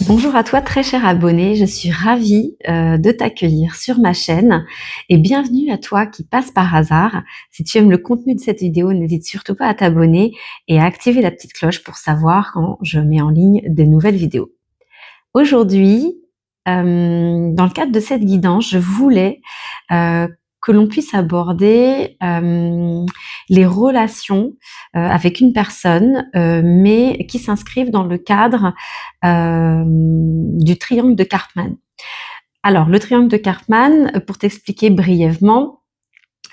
Bonjour à toi très cher abonné, je suis ravie de t'accueillir sur ma chaîne et bienvenue à toi qui passe par hasard. Si tu aimes le contenu de cette vidéo, n'hésite surtout pas à t'abonner et à activer la petite cloche pour savoir quand je mets en ligne des nouvelles vidéos. Aujourd'hui, dans le cadre de cette guidance, je voulais que l'on puisse aborder les relations avec une personne, mais qui s'inscrivent dans le cadre du triangle de Karpman. Alors, le triangle de Karpman, pour t'expliquer brièvement,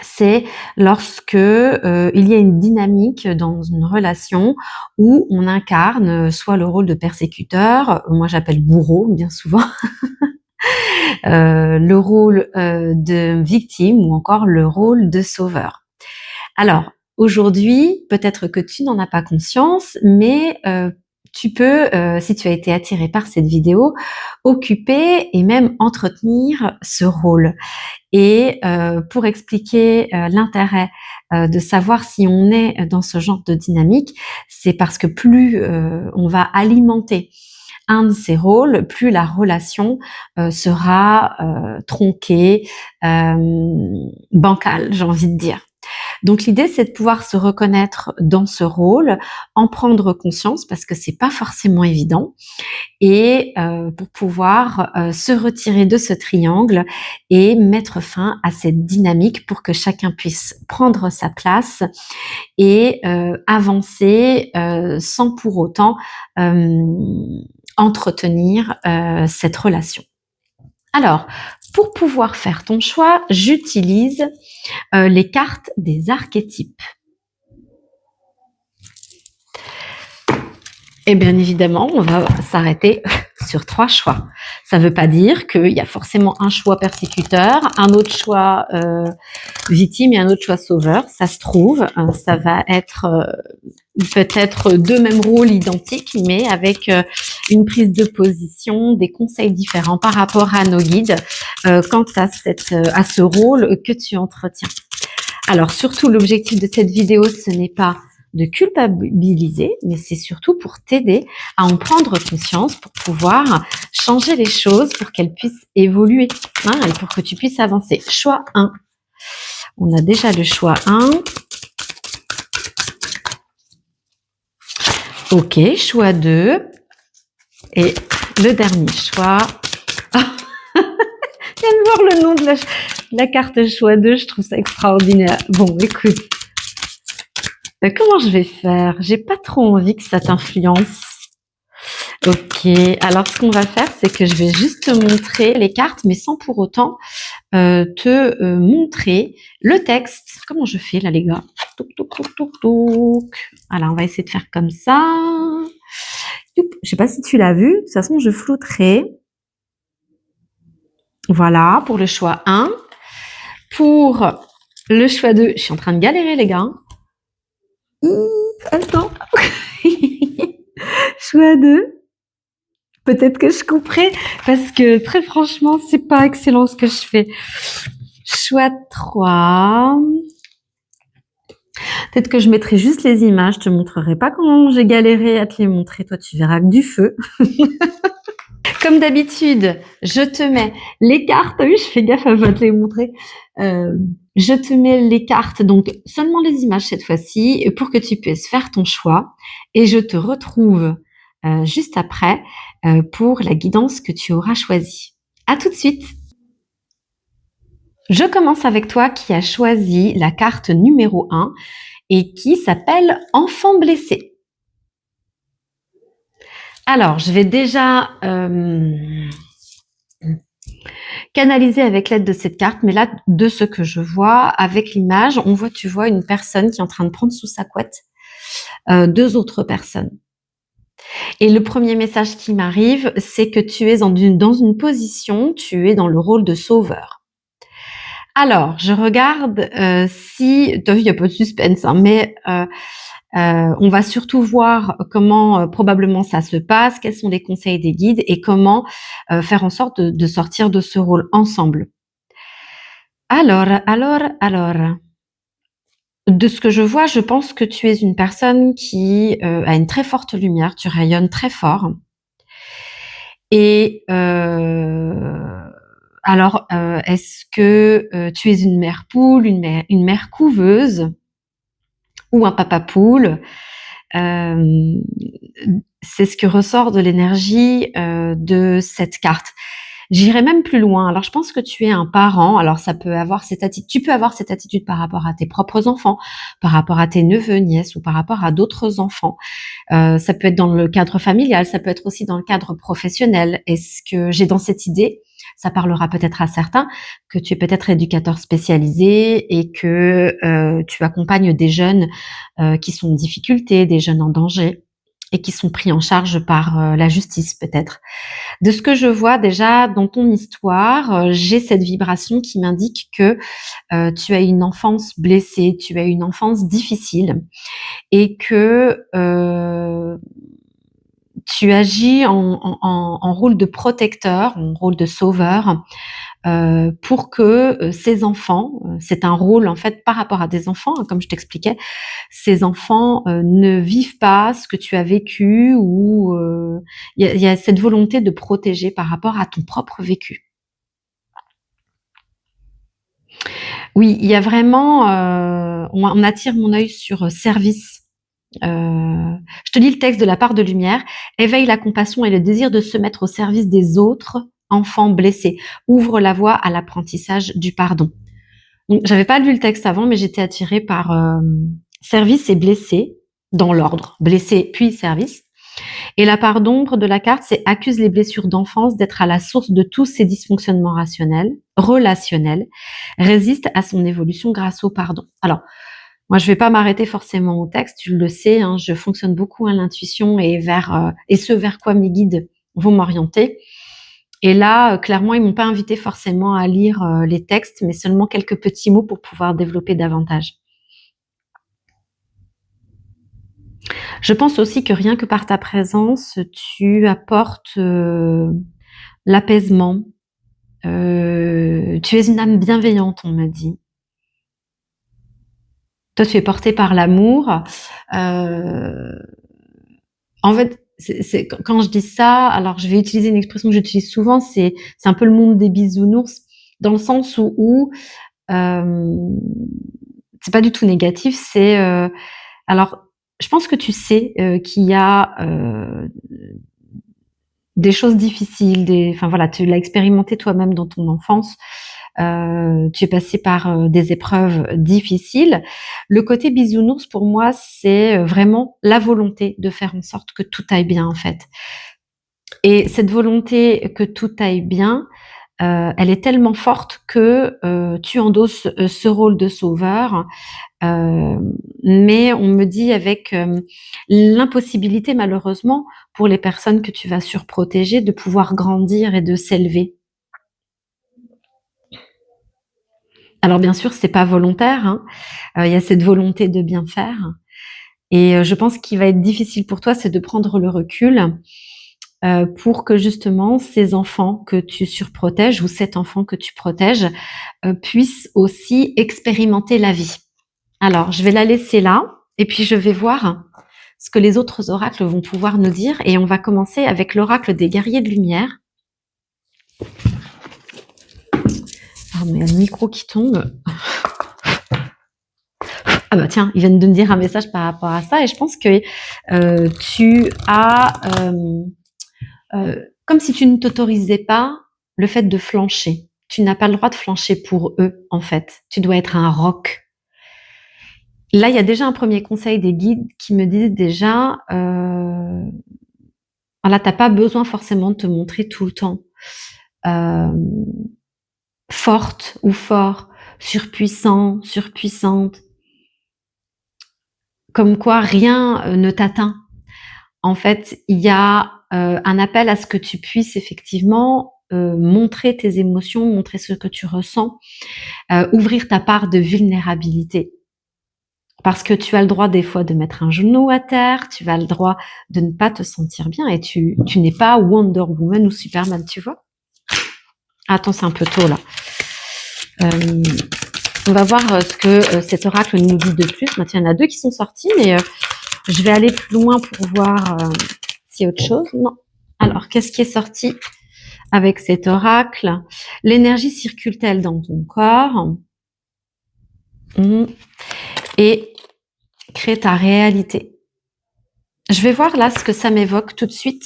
c'est lorsque il y a une dynamique dans une relation où on incarne soit le rôle de persécuteur, moi j'appelle bourreau bien souvent, le rôle de victime ou encore le rôle de sauveur. Alors, aujourd'hui, peut-être que tu n'en as pas conscience, mais tu peux, si tu as été attiré par cette vidéo, occuper et même entretenir ce rôle. Et pour expliquer l'intérêt de savoir si on est dans ce genre de dynamique, c'est parce que plus on va alimenter un de ces rôles, plus la relation sera tronquée, bancale, j'ai envie de dire. Donc l'idée, c'est de pouvoir se reconnaître dans ce rôle, en prendre conscience parce que c'est pas forcément évident, et pour pouvoir se retirer de ce triangle et mettre fin à cette dynamique pour que chacun puisse prendre sa place et avancer sans pour autant entretenir cette relation. Alors, pour pouvoir faire ton choix, j'utilise les cartes des archétypes. Et bien évidemment, on va s'arrêter sur 3 choix. Ça ne veut pas dire qu'il y a forcément un choix persécuteur, un autre choix victime et un autre choix sauveur. Ça se trouve, ça va être peut-être 2 mêmes rôles identiques, mais avec une prise de position, des conseils différents par rapport à nos guides quant à ce rôle que tu entretiens. Alors surtout, l'objectif de cette vidéo, ce n'est pas de culpabiliser, mais c'est surtout pour t'aider à en prendre conscience, pour pouvoir changer les choses, pour qu'elles puissent évoluer, et pour que tu puisses avancer. Choix 1. On a déjà le choix 1. Ok, choix 2. Et le dernier choix. Je viens de voir le nom de la carte choix 2, je trouve ça extraordinaire. Bon, écoute. Comment je vais faire? J'ai pas trop envie que ça t'influence. Ok, alors ce qu'on va faire, c'est que je vais juste te montrer les cartes, mais sans pour autant te montrer le texte. Comment je fais là, les gars? Touc, touc, touc, touc, touc. Alors, on va essayer de faire comme ça. Je sais pas si tu l'as vu. De toute façon, je flouterai. Voilà, pour le choix 1. Pour le choix 2, je suis en train de galérer, les gars. Attends. Choix 2. Peut-être que je couperai parce que très franchement, c'est pas excellent ce que je fais. Choix 3. Peut-être que je mettrai juste les images, je te montrerai pas comment j'ai galéré à te les montrer. Toi, tu verras que du feu. Comme d'habitude, je te mets les cartes. Oui, je fais gaffe à pas te les montrer. Je te mets les cartes, donc seulement les images cette fois-ci, pour que tu puisses faire ton choix. Et je te retrouve juste après pour la guidance que tu auras choisie. À tout de suite. Je commence avec toi qui as choisi la carte numéro 1 et qui s'appelle Enfant blessé. Alors, je vais déjà canaliser avec l'aide de cette carte, mais là, de ce que je vois, avec l'image, tu vois une personne qui est en train de prendre sous sa couette 2 autres personnes. Et le premier message qui m'arrive, c'est que tu es dans une position, tu es dans le rôle de sauveur. Alors, je regarde si... Tu as vu, il n'y a pas de suspense, mais on va surtout voir comment probablement ça se passe, quels sont les conseils des guides et comment faire en sorte de sortir de ce rôle ensemble. Alors. De ce que je vois, je pense que tu es une personne qui a une très forte lumière, tu rayonnes très fort. Et alors, est-ce que tu es une mère poule, une mère couveuse ou un papa poule? Euh, c'est ce que ressort de l'énergie de cette carte. J'irai même plus loin. Alors, je pense que tu es un parent. Alors, ça peut avoir cette attitude. Tu peux avoir cette attitude par rapport à tes propres enfants, par rapport à tes neveux, nièces ou par rapport à d'autres enfants. Ça peut être dans le cadre familial, ça peut être aussi dans le cadre professionnel. Est-ce que j'ai dans cette idée, ça parlera peut-être à certains, que tu es peut-être éducateur spécialisé et que tu accompagnes des jeunes qui sont en difficulté, des jeunes en danger et qui sont pris en charge par la justice peut-être. De ce que je vois déjà dans ton histoire, j'ai cette vibration qui m'indique que tu as une enfance blessée, tu as une enfance difficile et que tu agis en rôle de protecteur, en rôle de sauveur, pour que ces enfants, c'est un rôle en fait par rapport à des enfants, hein, comme je t'expliquais, ces enfants ne vivent pas ce que tu as vécu ou il y a cette volonté de protéger par rapport à ton propre vécu. Oui, il y a vraiment, on attire mon œil sur service. Je te lis le texte de la part de lumière. Éveille la compassion et le désir de se mettre au service des autres enfants blessés. Ouvre la voie à l'apprentissage du pardon. Donc, j'avais pas lu le texte avant, mais j'étais attirée par service et blessé dans l'ordre. Blessé puis service. Et la part d'ombre de la carte, c'est accuse les blessures d'enfance d'être à la source de tous ces dysfonctionnements relationnels, résiste à son évolution grâce au pardon. Alors, moi, je vais pas m'arrêter forcément au texte, tu le sais, hein, je fonctionne beaucoup à l'intuition et et ce vers quoi mes guides vont m'orienter. Et là, clairement, ils m'ont pas invité forcément à lire les textes, mais seulement quelques petits mots pour pouvoir développer davantage. Je pense aussi que rien que par ta présence, tu apportes l'apaisement. Tu es une âme bienveillante, on me dit. Toi, tu es porté par l'amour. Euh, En fait, quand je dis ça, alors je vais utiliser une expression que j'utilise souvent, c'est un peu le monde des bisounours, dans le sens où euh, c'est pas du tout négatif, c'est alors je pense que tu sais qu'il y a des choses difficiles, enfin voilà, tu l'as expérimenté toi-même dans ton enfance. Tu es passé par des épreuves difficiles. Le côté bisounours, pour moi, c'est vraiment la volonté de faire en sorte que tout aille bien, en fait. Et cette volonté que tout aille bien, elle est tellement forte que tu endosses ce rôle de sauveur, euh, mais on me dit avec l'impossibilité, malheureusement, pour les personnes que tu vas surprotéger, de pouvoir grandir et de s'élever. Alors bien sûr, c'est pas volontaire, hein. Il y a cette volonté de bien faire. Et je pense qu'il va être difficile pour toi, c'est de prendre le recul pour que justement ces enfants que tu surprotèges ou cet enfant que tu protèges puisse aussi expérimenter la vie. Alors, je vais la laisser là et puis je vais voir ce que les autres oracles vont pouvoir nous dire et on va commencer avec l'oracle des guerriers de lumière. Pardon, il y a le micro qui tombe. Ah bah tiens, ils viennent de me dire un message par rapport à ça et je pense que tu as comme si tu ne t'autorisais pas le fait de flancher. Tu n'as pas le droit de flancher pour eux, en fait. Tu dois être un roc. Là, il y a déjà un premier conseil des guides qui me disent déjà, voilà, t'as pas besoin forcément de te montrer tout le temps euh, forte ou fort, surpuissant, surpuissante, comme quoi rien ne t'atteint. En fait, il y a un appel à ce que tu puisses effectivement montrer tes émotions, montrer ce que tu ressens, ouvrir ta part de vulnérabilité. Parce que tu as le droit des fois de mettre un genou à terre, tu as le droit de ne pas te sentir bien et tu n'es pas Wonder Woman ou Superman, tu vois. Attends, c'est un peu tôt là. On va voir ce que cet oracle nous dit de plus. Tiens, il y en a deux qui sont sortis, mais je vais aller plus loin pour voir s'il y a autre chose. Non. Alors, qu'est-ce qui est sorti avec cet oracle? L'énergie circule-t-elle dans ton corps? Et crée ta réalité. Je vais voir là ce que ça m'évoque tout de suite.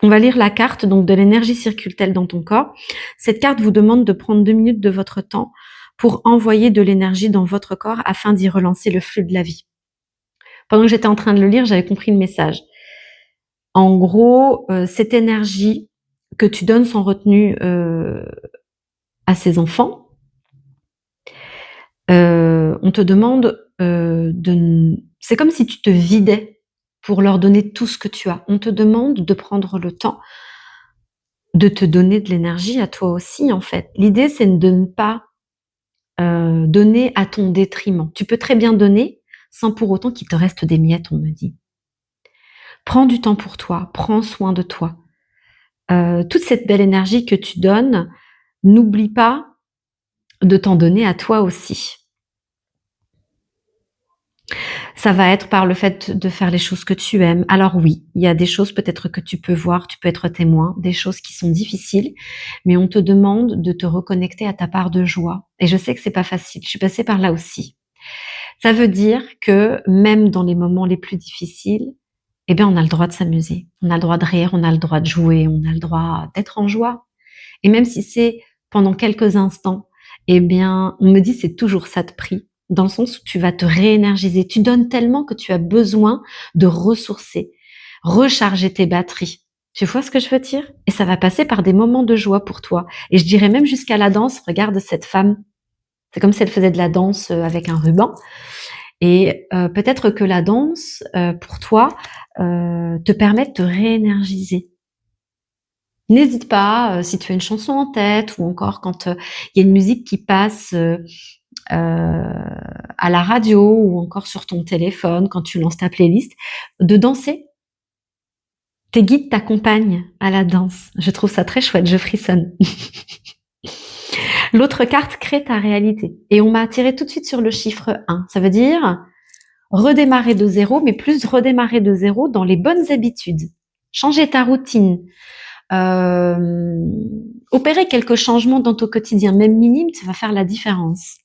On va lire la carte donc de l'énergie circule-t-elle dans ton corps. Cette carte vous demande de prendre 2 minutes de votre temps pour envoyer de l'énergie dans votre corps afin d'y relancer le flux de la vie. Pendant que j'étais en train de le lire, j'avais compris le message. En gros, cette énergie que tu donnes sans retenue à ces enfants, on te demande c'est comme si tu te vidais pour leur donner tout ce que tu as. On te demande de prendre le temps de te donner de l'énergie à toi aussi, en fait. L'idée, c'est de ne pas donner à ton détriment. Tu peux très bien donner sans pour autant qu'il te reste des miettes, on me dit. Prends du temps pour toi, prends soin de toi. Toute cette belle énergie que tu donnes, n'oublie pas de t'en donner à toi aussi. Ça va être par le fait de faire les choses que tu aimes. Alors oui, il y a des choses peut-être que tu peux voir, tu peux être témoin, des choses qui sont difficiles, mais on te demande de te reconnecter à ta part de joie. Et je sais que c'est pas facile, je suis passée par là aussi. Ça veut dire que même dans les moments les plus difficiles, eh bien, on a le droit de s'amuser, on a le droit de rire, on a le droit de jouer, on a le droit d'être en joie. Et même si c'est pendant quelques instants, eh bien, on me dit c'est toujours ça de prix, dans le sens où tu vas te réénergiser. Tu donnes tellement que tu as besoin de ressourcer, recharger tes batteries. Tu vois ce que je veux dire? Et ça va passer par des moments de joie pour toi. Et je dirais même jusqu'à la danse. Regarde cette femme. C'est comme si elle faisait de la danse avec un ruban. Et peut-être que la danse, pour toi, te permet de te réénergiser. N'hésite pas, si tu as une chanson en tête ou encore quand il y a une musique qui passe à la radio ou encore sur ton téléphone, quand tu lances ta playlist, de danser. Tes guides t'accompagnent à la danse. Je trouve ça très chouette, je frissonne. L'autre carte crée ta réalité. Et on m'a attiré tout de suite sur le chiffre 1. Ça veut dire redémarrer de zéro, mais plus redémarrer de zéro dans les bonnes habitudes. Changer ta routine. Opérer quelques changements dans ton quotidien, même minimes, ça va faire la différence.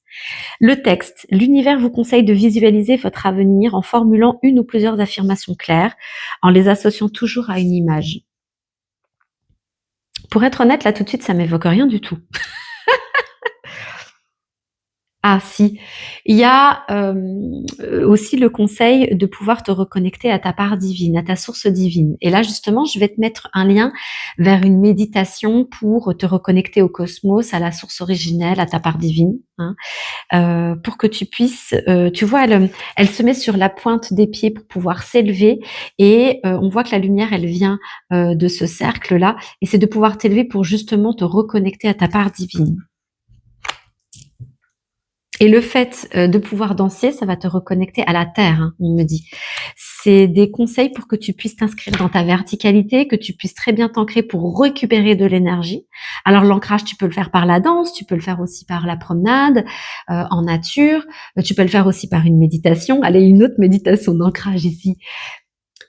Le texte. L'univers vous conseille de visualiser votre avenir en formulant une ou plusieurs affirmations claires, en les associant toujours à une image. Pour être honnête, là tout de suite, ça m'évoque rien du tout. Ah si, il y a aussi le conseil de pouvoir te reconnecter à ta part divine, à ta source divine. Et là justement, je vais te mettre un lien vers une méditation pour te reconnecter au cosmos, à la source originelle, à ta part divine, hein, pour que tu puisses, tu vois, elle se met sur la pointe des pieds pour pouvoir s'élever et on voit que la lumière, elle vient de ce cercle-là et c'est de pouvoir t'élever pour justement te reconnecter à ta part divine. Et le fait de pouvoir danser, ça va te reconnecter à la terre, hein, on me dit. C'est des conseils pour que tu puisses t'inscrire dans ta verticalité, que tu puisses très bien t'ancrer pour récupérer de l'énergie. Alors l'ancrage, tu peux le faire par la danse, tu peux le faire aussi par la promenade, en nature, tu peux le faire aussi par une méditation. Allez, une autre méditation d'ancrage ici.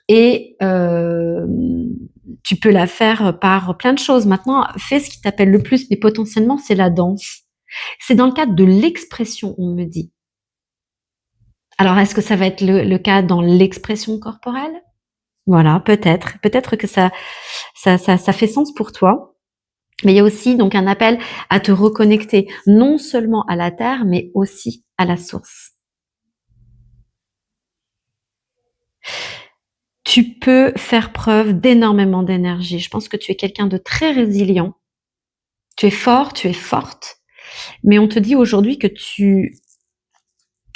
Et tu peux la faire par plein de choses. Maintenant, fais ce qui t'appelle le plus, mais potentiellement, c'est la danse. C'est dans le cadre de l'expression, on me dit. Alors, est-ce que ça va être le cas dans l'expression corporelle? Voilà, peut-être. Peut-être que ça fait sens pour toi. Mais il y a aussi donc un appel à te reconnecter non seulement à la terre, mais aussi à la source. Tu peux faire preuve d'énormément d'énergie. Je pense que tu es quelqu'un de très résilient. Tu es fort, tu es forte. Mais on te dit aujourd'hui que tu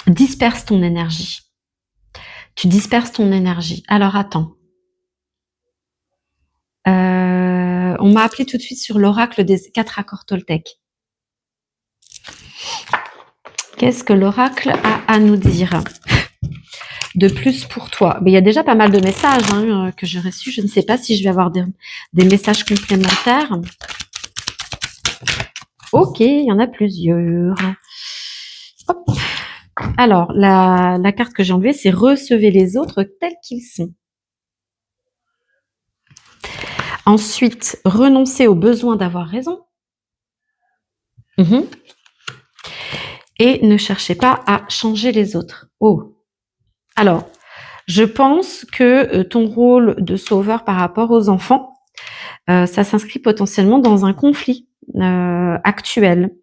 disperses ton énergie. Tu disperses ton énergie. Alors attends. On m'a appelé tout de suite sur l'oracle des 4 accords toltèques. Qu'est-ce que l'oracle a à nous dire de plus pour toi? Mais il y a déjà pas mal de messages que j'ai reçus. Je ne sais pas si je vais avoir des messages complémentaires. Ok, il y en a plusieurs. Hop. Alors, la carte que j'ai enlevée, c'est recevez les autres tels qu'ils sont. Ensuite, renoncer au besoin d'avoir raison. Et ne cherchez pas à changer les autres. Oh. Alors, je pense que ton rôle de sauveur par rapport aux enfants, ça s'inscrit potentiellement dans un conflit actuel.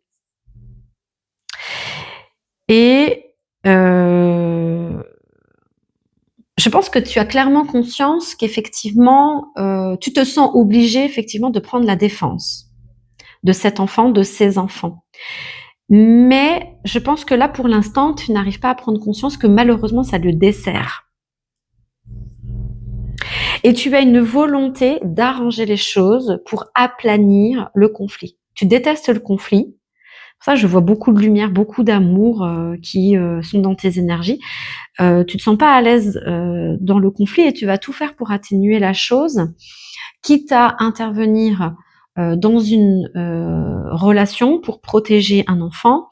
Et je pense que tu as clairement conscience qu'effectivement, tu te sens obligé effectivement de prendre la défense de cet enfant, de ces enfants. Mais je pense que là, pour l'instant, tu n'arrives pas à prendre conscience que malheureusement, ça le dessert. Et tu as une volonté d'arranger les choses pour aplanir le conflit. Tu détestes le conflit. Ça, je vois beaucoup de lumière, beaucoup d'amour qui sont dans tes énergies. Tu te sens pas à l'aise dans le conflit et tu vas tout faire pour atténuer la chose, quitte à intervenir dans une relation pour protéger un enfant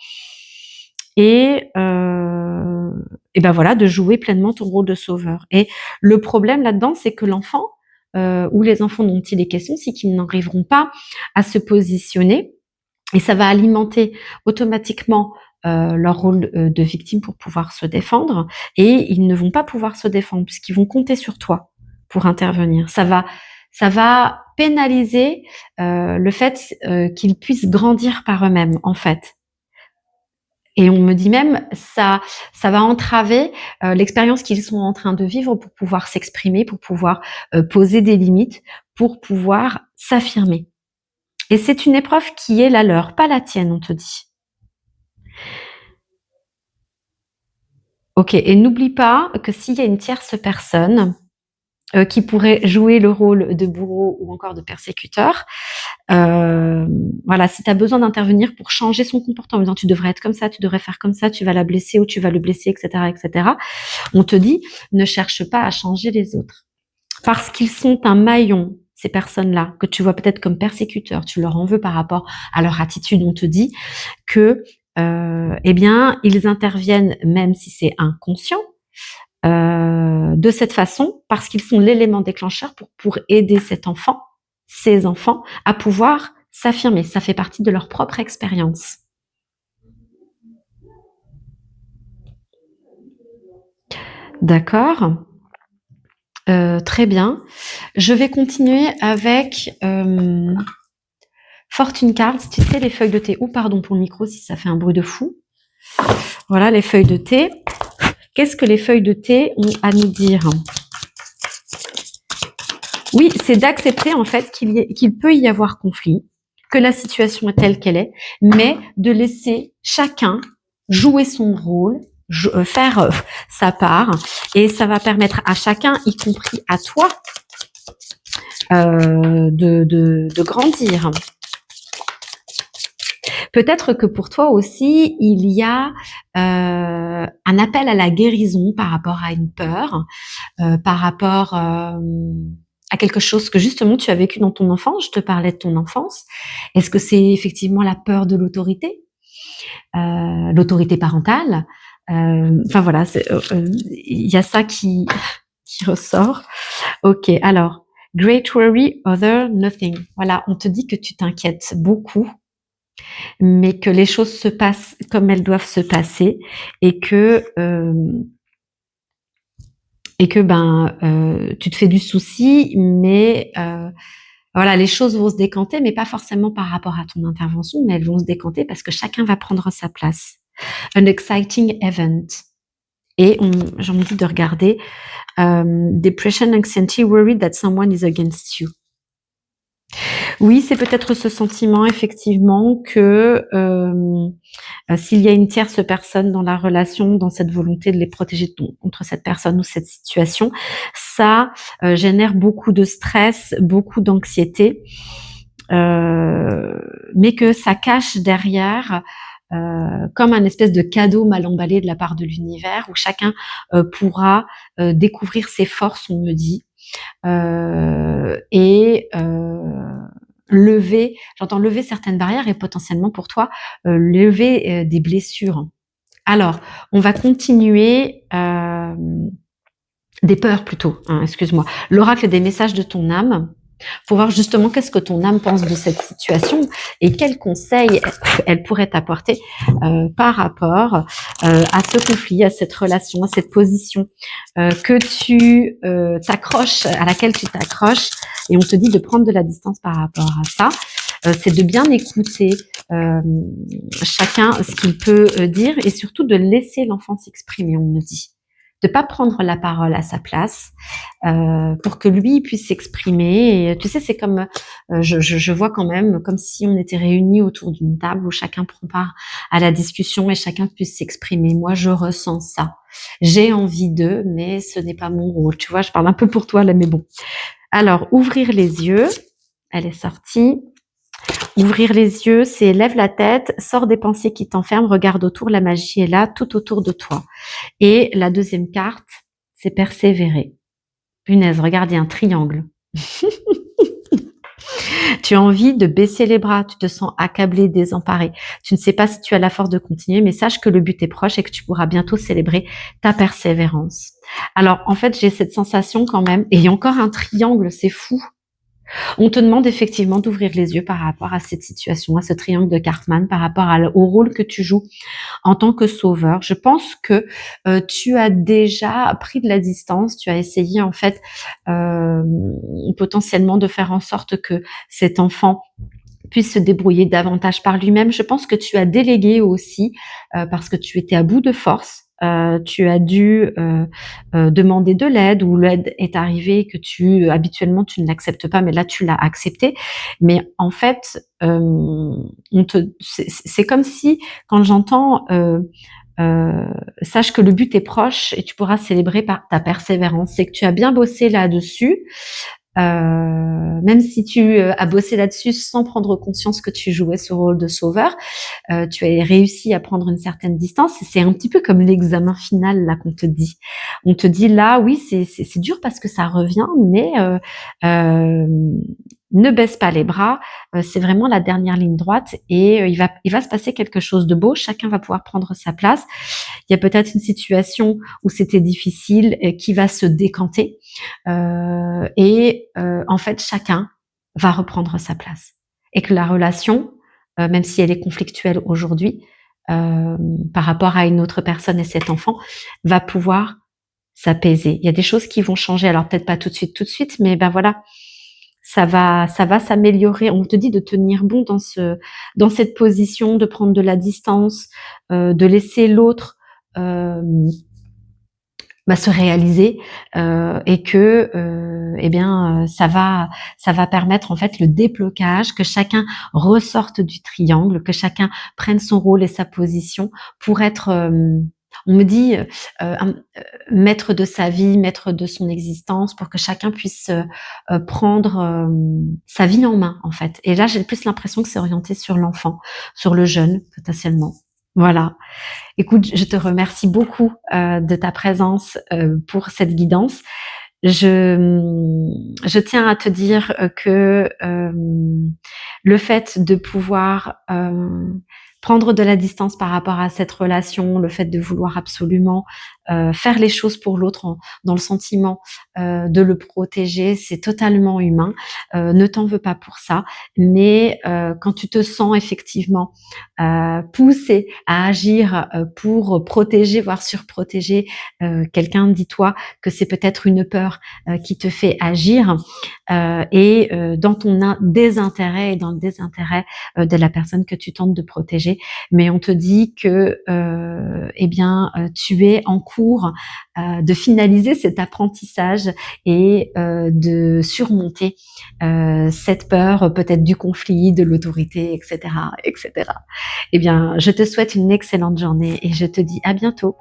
et ben voilà, de jouer pleinement ton rôle de sauveur. Et le problème là-dedans, c'est que l'enfant ou les enfants dont il est question, c'est qu'ils n'arriveront pas à se positionner et ça va alimenter automatiquement leur rôle de victime pour pouvoir se défendre et ils ne vont pas pouvoir se défendre puisqu'ils vont compter sur toi pour intervenir. Ça va pénaliser le fait qu'ils puissent grandir par eux-mêmes en fait. Et on me dit même ça va entraver l'expérience qu'ils sont en train de vivre pour pouvoir s'exprimer, pour pouvoir poser des limites, pour pouvoir s'affirmer. Et c'est une épreuve qui est la leur, pas la tienne, on te dit. Ok, et n'oublie pas que s'il y a une tierce personne qui pourrait jouer le rôle de bourreau ou encore de persécuteur, voilà, si tu as besoin d'intervenir pour changer son comportement, en disant tu devrais être comme ça, tu devrais faire comme ça, tu vas la blesser ou tu vas le blesser, etc., on te dit ne cherche pas à changer les autres. Parce qu'ils sont un maillon, ces personnes-là, que tu vois peut-être comme persécuteurs, tu leur en veux par rapport à leur attitude, on te dit que eh bien, ils interviennent, même si c'est inconscient, de cette façon, parce qu'ils sont l'élément déclencheur pour aider cet enfant, ces enfants, à pouvoir s'affirmer. Ça fait partie de leur propre expérience. D'accord. Très bien. Je vais continuer avec Fortune Cards. Tu sais, les feuilles de thé. Oh, pardon pour le micro si ça fait un bruit de fou. Voilà, les feuilles de thé. Qu'est-ce que les feuilles de thé ont à nous dire? Oui, c'est d'accepter en fait qu'il peut y avoir conflit, que la situation est telle qu'elle est, mais de laisser chacun jouer son rôle, faire sa part, et ça va permettre à chacun, y compris à toi, de grandir. Peut-être que pour toi aussi, il y a un appel à la guérison par rapport à une peur, par rapport à quelque chose que justement tu as vécu dans ton enfance. Je te parlais de ton enfance. Est-ce que c'est effectivement la peur de l'autorité parentale? Enfin voilà, il y a ça qui ressort. Ok, alors, great worry, other nothing. Voilà, on te dit que tu t'inquiètes beaucoup, mais que les choses se passent comme elles doivent se passer et que tu te fais du souci, mais voilà, les choses vont se décanter, mais pas forcément par rapport à ton intervention, mais elles vont se décanter parce que chacun va prendre sa place. An exciting event. Et j'ai envie de regarder depression, anxiety, worry that someone is against you. Oui, c'est peut-être ce sentiment effectivement que s'il y a une tierce personne dans la relation, dans cette volonté de les protéger contre cette personne ou cette situation, ça génère beaucoup de stress, beaucoup d'anxiété, mais que ça cache derrière comme un espèce de cadeau mal emballé de la part de l'univers où chacun pourra découvrir ses forces, on me dit, et lever certaines barrières et potentiellement pour toi lever des blessures Alors, on va continuer des peurs plutôt, hein, excuse-moi. L'oracle des messages de ton âme, pour voir justement qu'est-ce que ton âme pense de cette situation et quels conseils elle pourrait t'apporter par rapport à ce conflit, à cette relation, à cette position que tu t'accroches, à laquelle tu t'accroches, et on te dit de prendre de la distance par rapport à ça. C'est de bien écouter chacun ce qu'il peut dire et surtout de laisser l'enfant s'exprimer, on me dit. De pas prendre la parole à sa place pour que lui puisse s'exprimer. Et tu sais, c'est comme, je vois quand même comme si on était réunis autour d'une table où chacun prend part à la discussion et chacun puisse s'exprimer. Moi, je ressens ça. J'ai envie d'eux, mais ce n'est pas mon rôle. Tu vois, je parle un peu pour toi là, mais bon. Alors, ouvrir les yeux. Elle est sortie. Ouvrir les yeux, c'est lève la tête, sors des pensées qui t'enferment, regarde autour, la magie est là, tout autour de toi. Et la deuxième carte, c'est persévérer. Punaise, regarde, il y a un triangle. Tu as envie de baisser les bras, tu te sens accablé, désemparé. Tu ne sais pas si tu as la force de continuer, mais sache que le but est proche et que tu pourras bientôt célébrer ta persévérance. Alors, en fait, j'ai cette sensation quand même, et il y a encore un triangle, c'est fou. On te demande effectivement d'ouvrir les yeux par rapport à cette situation, à ce triangle de Cartman, par rapport au rôle que tu joues en tant que sauveur. Je pense que tu as déjà pris de la distance, tu as essayé en fait potentiellement de faire en sorte que cet enfant puisse se débrouiller davantage par lui-même. Je pense que tu as délégué aussi parce que tu étais à bout de force. Tu as dû demander de l'aide ou l'aide est arrivée que habituellement tu ne l'acceptes pas, mais là tu l'as accepté. Mais en fait, c'est comme si quand j'entends sache que le but est proche et tu pourras célébrer par ta persévérance. C'est que tu as bien bossé là-dessus, même si tu as bossé là-dessus sans prendre conscience que tu jouais ce rôle de sauveur, tu as réussi à prendre une certaine distance. Et c'est un petit peu comme l'examen final là qu'on te dit. On te dit là, oui, c'est dur parce que ça revient, mais euh, ne baisse pas les bras. C'est vraiment la dernière ligne droite et il va se passer quelque chose de beau. Chacun va pouvoir prendre sa place. Il y a peut-être une situation où c'était difficile qui va se décanter en fait chacun va reprendre sa place et que la relation, même si elle est conflictuelle aujourd'hui par rapport à une autre personne et cet enfant, va pouvoir s'apaiser. Il y a des choses qui vont changer, alors peut-être pas tout de suite, mais ben voilà, ça va s'améliorer. On te dit de tenir bon dans cette position, de prendre de la distance, de laisser l'autre se réaliser et que eh bien ça va permettre en fait le déblocage, que chacun ressorte du triangle, que chacun prenne son rôle et sa position pour être on me dit maître de sa vie, maître de son existence, pour que chacun puisse prendre sa vie en main en fait. Et là j'ai plus l'impression que c'est orienté sur l'enfant, sur le jeune potentiellement. Voilà. Écoute, je te remercie beaucoup de ta présence pour cette guidance. Je tiens à te dire que le fait de pouvoir prendre de la distance par rapport à cette relation, le fait de vouloir absolument faire les choses pour l'autre dans le sentiment de le protéger, c'est totalement humain. Ne t'en veux pas pour ça, mais quand tu te sens effectivement poussé à agir pour protéger, voire surprotéger quelqu'un, dis-toi que c'est peut-être une peur qui te fait agir dans ton désintérêt et dans le désintérêt de la personne que tu tentes de protéger. Mais on te dit que tu es en cours de finaliser cet apprentissage et de surmonter cette peur peut-être du conflit, de l'autorité, etc., etc. Eh bien, je te souhaite une excellente journée et je te dis à bientôt.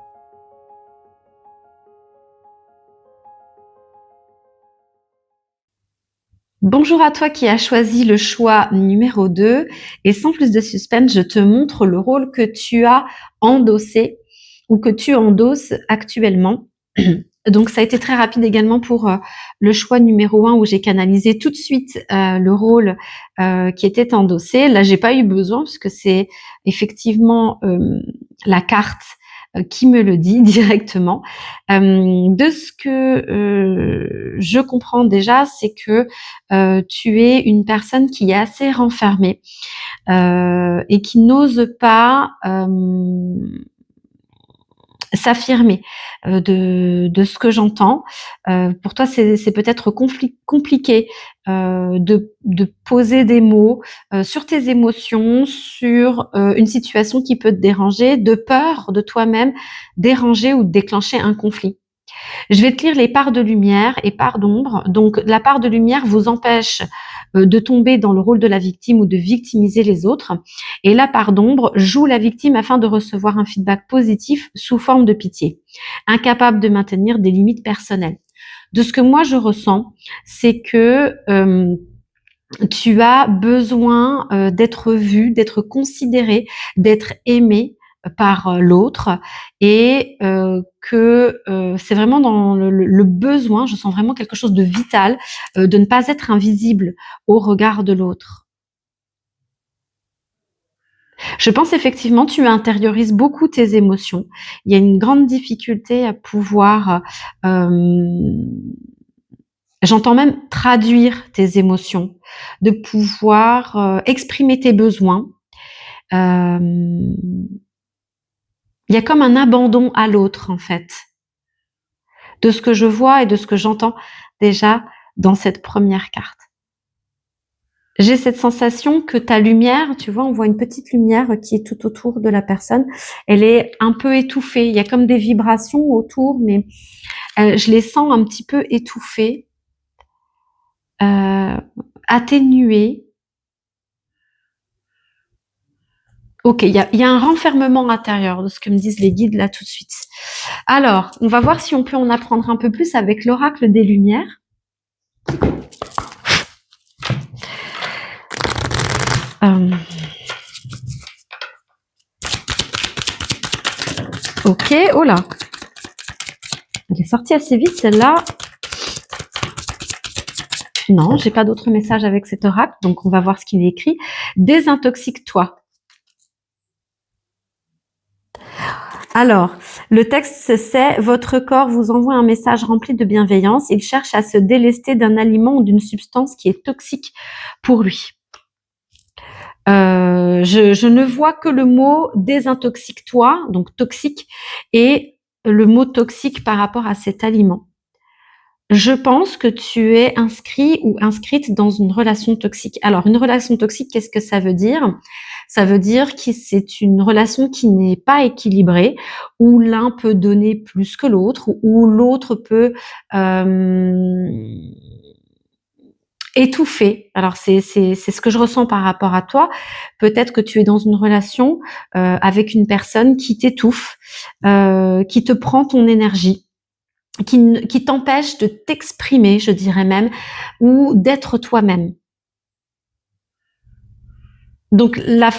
Bonjour à toi qui as choisi le choix numéro 2 et sans plus de suspense, je te montre le rôle que tu as endossé ou que tu endosses actuellement. Donc ça a été très rapide également pour le choix numéro 1 où j'ai canalisé tout de suite le rôle qui était endossé. Là, j'ai pas eu besoin parce que c'est effectivement la carte qui me le dit directement. De ce que je comprends déjà, c'est que tu es une personne qui est assez renfermée et qui n'ose pas s'affirmer de ce que j'entends. Pour toi, c'est peut-être compliqué de poser des mots sur tes émotions, sur une situation qui peut te déranger, de peur de toi-même déranger ou de déclencher un conflit. Je vais te lire les parts de lumière et parts d'ombre. Donc, la part de lumière vous empêche de tomber dans le rôle de la victime ou de victimiser les autres. Et la part d'ombre joue la victime afin de recevoir un feedback positif sous forme de pitié, incapable de maintenir des limites personnelles. De ce que moi je ressens, c'est que tu as besoin d'être vu, d'être considéré, d'être aimé par l'autre et que c'est vraiment dans le besoin, je sens vraiment quelque chose de vital, de ne pas être invisible au regard de l'autre. Je pense effectivement tu intériorises beaucoup tes émotions. Il y a une grande difficulté à pouvoir, j'entends même traduire tes émotions, de pouvoir exprimer tes besoins. Il y a comme un abandon à l'autre en fait, de ce que je vois et de ce que j'entends déjà dans cette première carte. J'ai cette sensation que ta lumière, tu vois, on voit une petite lumière qui est tout autour de la personne, elle est un peu étouffée, il y a comme des vibrations autour, mais je les sens un petit peu étouffées, atténuées. Ok, il y a un renfermement intérieur de ce que me disent les guides là tout de suite. Alors, on va voir si on peut en apprendre un peu plus avec l'oracle des Lumières. Ok, oh là, elle est sortie assez vite celle-là. Non, j'ai pas d'autres messages avec cet oracle, donc on va voir ce qu'il est écrit. Désintoxique-toi. Alors, le texte c'est « Votre corps vous envoie un message rempli de bienveillance. Il cherche à se délester d'un aliment ou d'une substance qui est toxique pour lui. » Je ne vois que le mot « désintoxique-toi », donc toxique, et le mot toxique par rapport à cet aliment. Je pense que tu es inscrit ou inscrite dans une relation toxique. Alors, une relation toxique, qu'est-ce que ça veut dire ? Ça veut dire que c'est une relation qui n'est pas équilibrée, où l'un peut donner plus que l'autre, où l'autre peut étouffé. Alors c'est ce que je ressens par rapport à toi. Peut-être que tu es dans une relation avec une personne qui t'étouffe, qui te prend ton énergie, qui t'empêche de t'exprimer, je dirais même, ou d'être toi-même. Donc la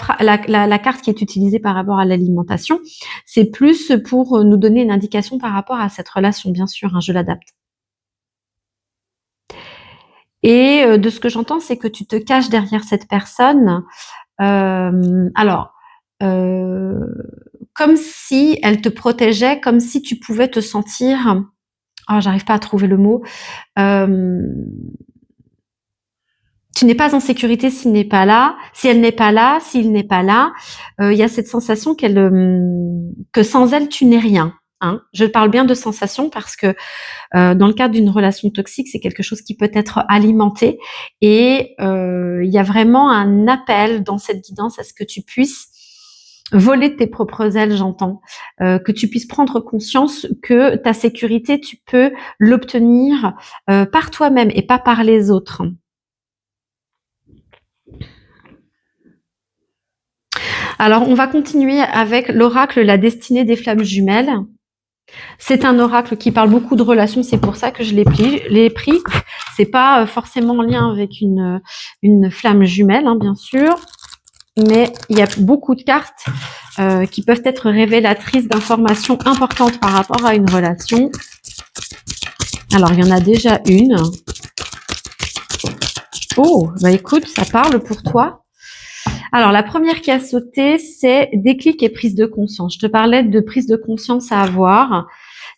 carte qui est utilisée par rapport à l'alimentation, c'est plus pour nous donner une indication par rapport à cette relation, bien sûr, hein, je l'adapte. Et de ce que j'entends, c'est que tu te caches derrière cette personne. Alors, comme si elle te protégeait, comme si tu pouvais te sentir... Oh, j'arrive pas à trouver le mot. Tu n'es pas en sécurité s'il n'est pas là. Si elle n'est pas là, s'il n'est pas là, il y a cette sensation que sans elle, tu n'es rien. Hein. Je parle bien de sensation parce que dans le cadre d'une relation toxique, c'est quelque chose qui peut être alimenté et il y a vraiment un appel dans cette guidance à ce que tu puisses voler de tes propres ailes, j'entends, que tu puisses prendre conscience que ta sécurité, tu peux l'obtenir par toi-même et pas par les autres. Alors, on va continuer avec l'oracle La destinée des flammes jumelles. C'est un oracle qui parle beaucoup de relations, c'est pour ça que je l'ai pris. C'est pas forcément en lien avec une flamme jumelle, hein, bien sûr, mais il y a beaucoup de cartes qui peuvent être révélatrices d'informations importantes par rapport à une relation. Alors, il y en a déjà une. Oh, bah écoute, ça parle pour toi. Alors, la première qui a sauté, c'est déclic et prise de conscience. Je te parlais de prise de conscience à avoir.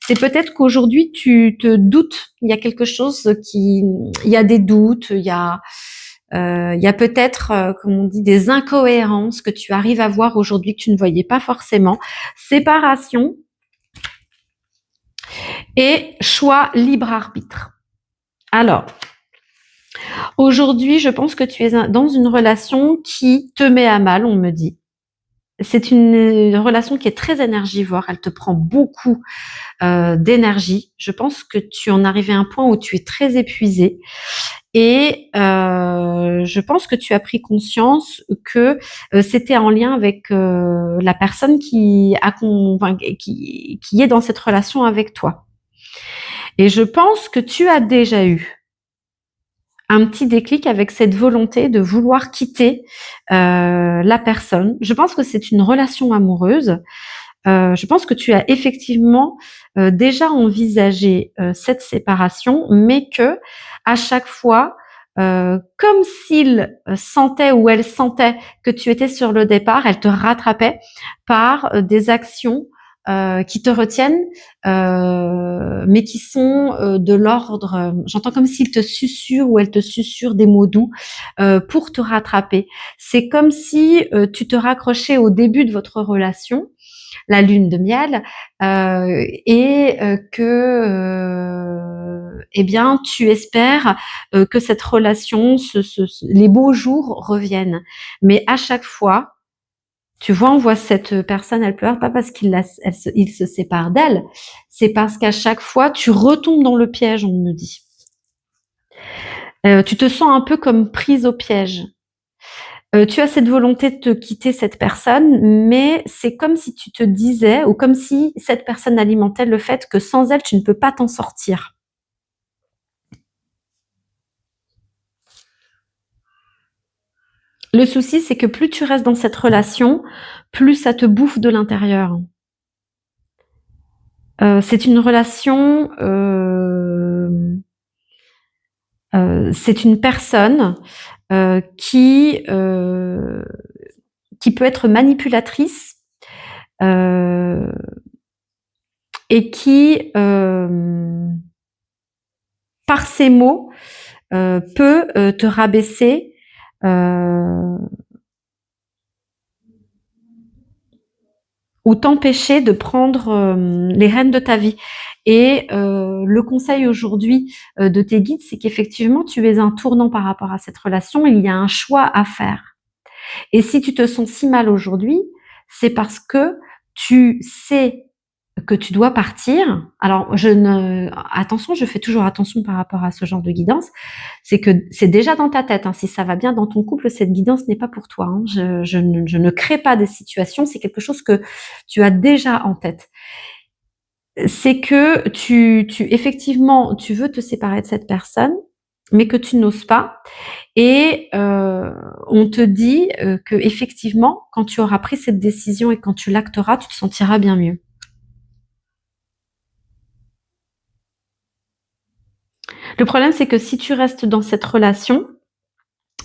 C'est peut-être qu'aujourd'hui, tu te doutes. Il y a quelque chose il y a des doutes, il y a peut-être, comme on dit, des incohérences que tu arrives à voir aujourd'hui que tu ne voyais pas forcément. Séparation et choix libre arbitre. Alors, aujourd'hui, je pense que tu es dans une relation qui te met à mal, on me dit. C'est une relation qui est très énergivore, elle te prend beaucoup d'énergie. Je pense que tu en arrives à un point où tu es très épuisé et je pense que tu as pris conscience que c'était en lien avec la personne qui est dans cette relation avec toi. Et je pense que tu as déjà eu un petit déclic avec cette volonté de vouloir quitter la personne. Je pense que c'est une relation amoureuse. Je pense que tu as effectivement déjà envisagé cette séparation, mais que à chaque fois, comme s'il sentait ou elle sentait que tu étais sur le départ, elle te rattrapait par des actions qui te retiennent, mais qui sont de l'ordre, j'entends comme s'il te susurre ou elle te susurre des mots doux pour te rattraper. C'est comme si tu te raccrochais au début de votre relation, la lune de miel, et eh bien, tu espères que cette relation, les beaux jours reviennent. Mais à chaque fois, tu vois, on voit cette personne, elle pleure pas parce il se sépare d'elle, c'est parce qu'à chaque fois, tu retombes dans le piège, on me dit. Tu te sens un peu comme prise au piège. Tu as cette volonté de te quitter cette personne, mais c'est comme si tu te disais, ou comme si cette personne alimentait le fait que sans elle, tu ne peux pas t'en sortir. Le souci, c'est que plus tu restes dans cette relation, plus ça te bouffe de l'intérieur. C'est une relation, c'est une personne qui peut être manipulatrice et qui, par ses mots, peut te rabaisser ou t'empêcher de prendre les rênes de ta vie. Et le conseil aujourd'hui de tes guides, c'est qu'effectivement, tu es un tournant par rapport à cette relation. Il y a un choix à faire. Et si tu te sens si mal aujourd'hui, c'est parce que tu sais que tu dois partir. Alors, attention, je fais toujours attention par rapport à ce genre de guidance. C'est que c'est déjà dans ta tête, hein. Si ça va bien dans ton couple, cette guidance n'est pas pour toi, hein. Je ne crée pas des situations. C'est quelque chose que tu as déjà en tête. C'est que effectivement, tu veux te séparer de cette personne, mais que tu n'oses pas. Et on te dit que effectivement, quand tu auras pris cette décision et quand tu l'acteras, tu te sentiras bien mieux. Le problème, c'est que si tu restes dans cette relation,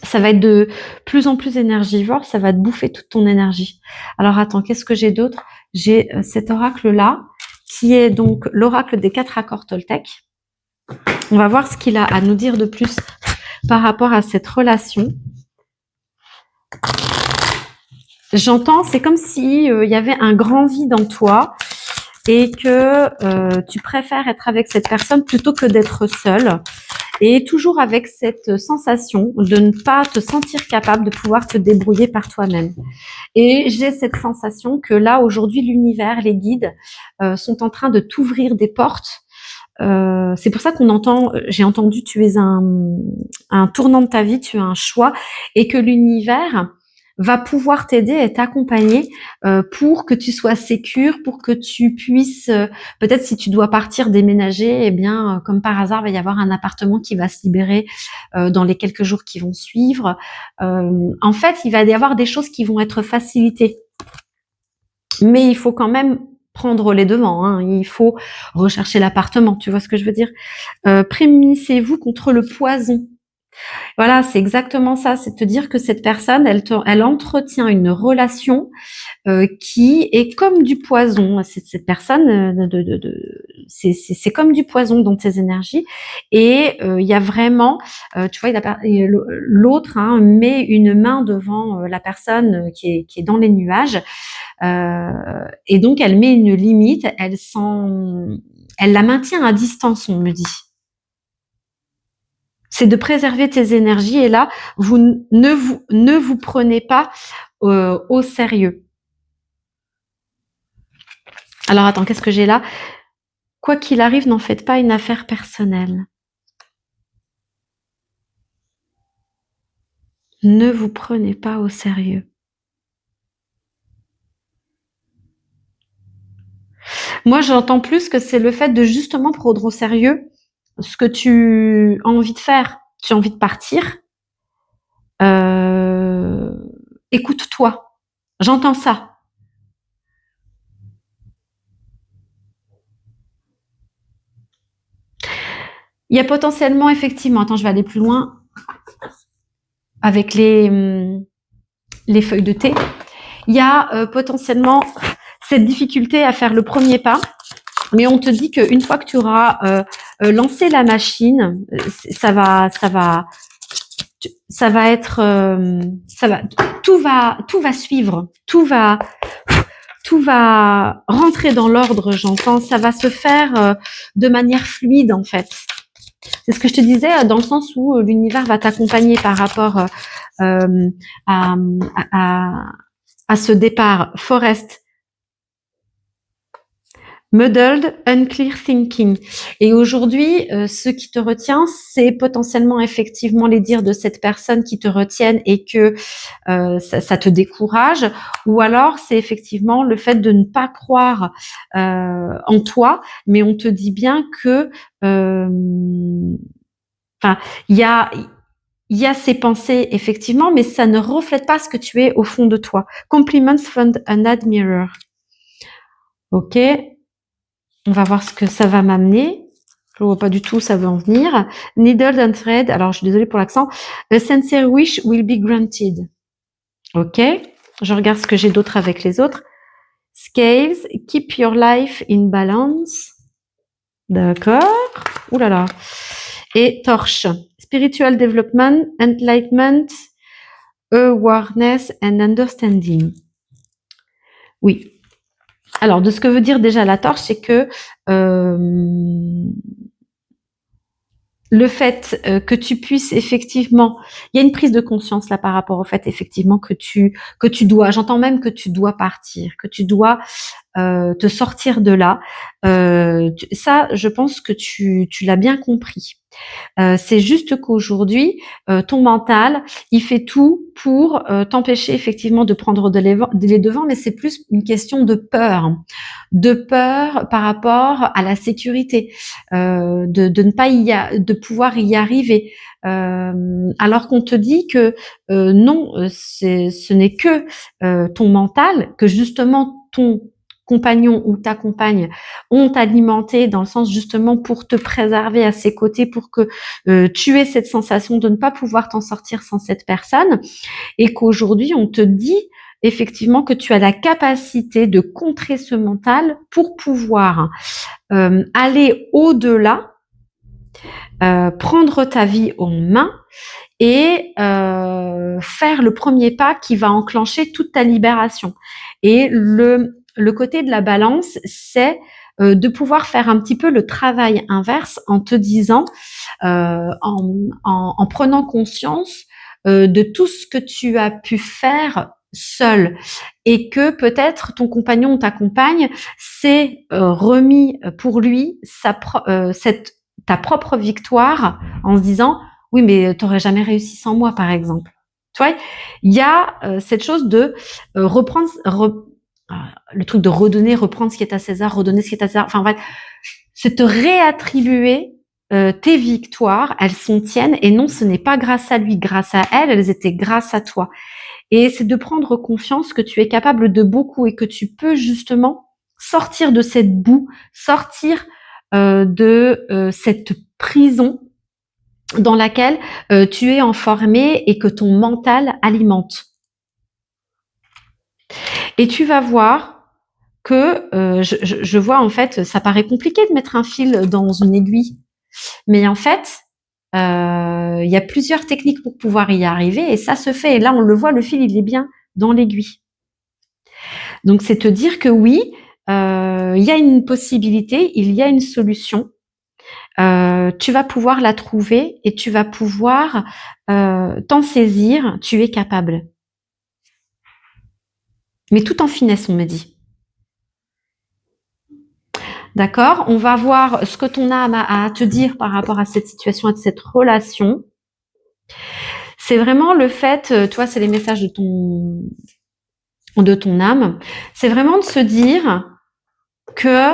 ça va être de plus en plus énergivore, ça va te bouffer toute ton énergie. Alors attends, qu'est-ce que j'ai d'autre? J'ai cet oracle-là, qui est donc l'oracle des 4 accords Toltec. On va voir ce qu'il a à nous dire de plus par rapport à cette relation. J'entends, c'est comme si il y avait un grand vide en toi et que tu préfères être avec cette personne plutôt que d'être seule. Et toujours avec cette sensation de ne pas te sentir capable de pouvoir te débrouiller par toi-même. Et j'ai cette sensation que là, aujourd'hui, l'univers, les guides sont en train de t'ouvrir des portes. C'est pour ça j'ai entendu, tu es un tournant de ta vie, tu as un choix, et que l'univers va pouvoir t'aider et t'accompagner pour que tu sois sécure, pour que tu puisses, peut-être si tu dois partir déménager, eh bien, comme par hasard, il va y avoir un appartement qui va se libérer dans les quelques jours qui vont suivre. En fait, il va y avoir des choses qui vont être facilitées. Mais il faut quand même prendre les devants, hein. Il faut rechercher l'appartement, tu vois ce que je veux dire. Prémunissez-vous contre le poison Voilà, c'est exactement ça. C'est de te dire que cette personne, elle entretient une relation qui est comme du poison. Cette personne, c'est comme du poison dans tes énergies. Et il y a vraiment, tu vois, l'autre met une main devant la personne qui est dans les nuages. Et donc, elle met une limite. Elle la maintient à distance, on me dit. C'est de préserver tes énergies. Et là, ne vous prenez pas au sérieux. Alors attends, qu'est-ce que j'ai là? Quoi qu'il arrive, n'en faites pas une affaire personnelle. Ne vous prenez pas au sérieux. Moi, j'entends plus que c'est le fait de justement prendre au sérieux ce que tu as envie de faire. Tu as envie de partir. Euh, Écoute-toi. J'entends ça. Il y a potentiellement, effectivement, attends, je vais aller plus loin avec les feuilles de thé. Il y a potentiellement cette difficulté à faire le premier pas. Mais on te dit qu'une fois que tu auras lancé la machine, ça va être, tout va suivre, tout va rentrer dans l'ordre. J'entends, ça va se faire de manière fluide en fait. C'est ce que je te disais dans le sens où l'univers va t'accompagner par rapport à, à, à ce départ. Forest, muddled, unclear thinking. Et aujourd'hui, ce qui te retient, c'est potentiellement effectivement les dires de cette personne qui te retiennent et que ça te décourage. Ou alors, c'est effectivement le fait de ne pas croire en toi, mais on te dit bien que, enfin, il y a ces pensées, effectivement, mais ça ne reflète pas ce que tu es au fond de toi. Compliments from an admirer. Ok, on va voir ce que ça va m'amener. Je ne vois pas du tout où ça veut en venir. Needle and thread. Alors, je suis désolée pour l'accent. A sincere wish will be granted. Ok. Je regarde ce que j'ai d'autre avec les autres. Scales. Keep your life in balance. D'accord. Ouh là là. Et torche. Spiritual development, enlightenment, awareness and understanding. Oui. Alors, de ce que veut dire déjà la torche, c'est que le fait que tu puisses effectivement, il y a une prise de conscience là par rapport au fait effectivement que tu dois, j'entends même que tu dois partir, que tu dois te sortir de là. Ça, je pense que tu l'as bien compris. C'est juste qu'aujourd'hui, ton mental, il fait tout pour t'empêcher effectivement de prendre les devants, mais c'est plus une question de peur par rapport à la sécurité, de ne pas de pouvoir y arriver. Alors qu'on te dit que non, ce n'est que ton mental, que justement ton compagnon ou ta compagne ont alimenté dans le sens justement pour te préserver à ses côtés, pour que tu aies cette sensation de ne pas pouvoir t'en sortir sans cette personne, et qu'aujourd'hui on te dit effectivement que tu as la capacité de contrer ce mental pour pouvoir aller au-delà, prendre ta vie en main et faire le premier pas qui va enclencher toute ta libération. Et le côté de la balance, c'est de pouvoir faire un petit peu le travail inverse en te disant, en prenant conscience de tout ce que tu as pu faire seul et que peut-être ton compagnon ou ta compagne s'est remis pour lui ta propre victoire en se disant oui mais t'aurais jamais réussi sans moi par exemple. Tu vois, il y a cette chose de reprendre le truc de redonner, reprendre ce qui est à César, redonner ce qui est à César. Enfin bref, c'est te réattribuer tes victoires, elles sont tiennes et non, ce n'est pas grâce à lui, grâce à elle, elles étaient grâce à toi. Et c'est de prendre confiance que tu es capable de beaucoup et que tu peux justement sortir de cette boue, sortir de cette prison dans laquelle tu es enfermé et que ton mental alimente. Et tu vas voir que je vois en fait, ça paraît compliqué de mettre un fil dans une aiguille, mais en fait, il y a plusieurs techniques pour pouvoir y arriver et ça se fait. Et là, on le voit, le fil, il est bien dans l'aiguille. Donc, c'est te dire que oui, il y a une possibilité, il y a une solution. Tu vas pouvoir la trouver et tu vas pouvoir t'en saisir. Tu es capable. Mais tout en finesse, on me dit. D'accord? On va voir ce que ton âme a à te dire par rapport à cette situation, à cette relation. C'est vraiment le fait, toi, c'est les messages de ton âme. C'est vraiment de se dire que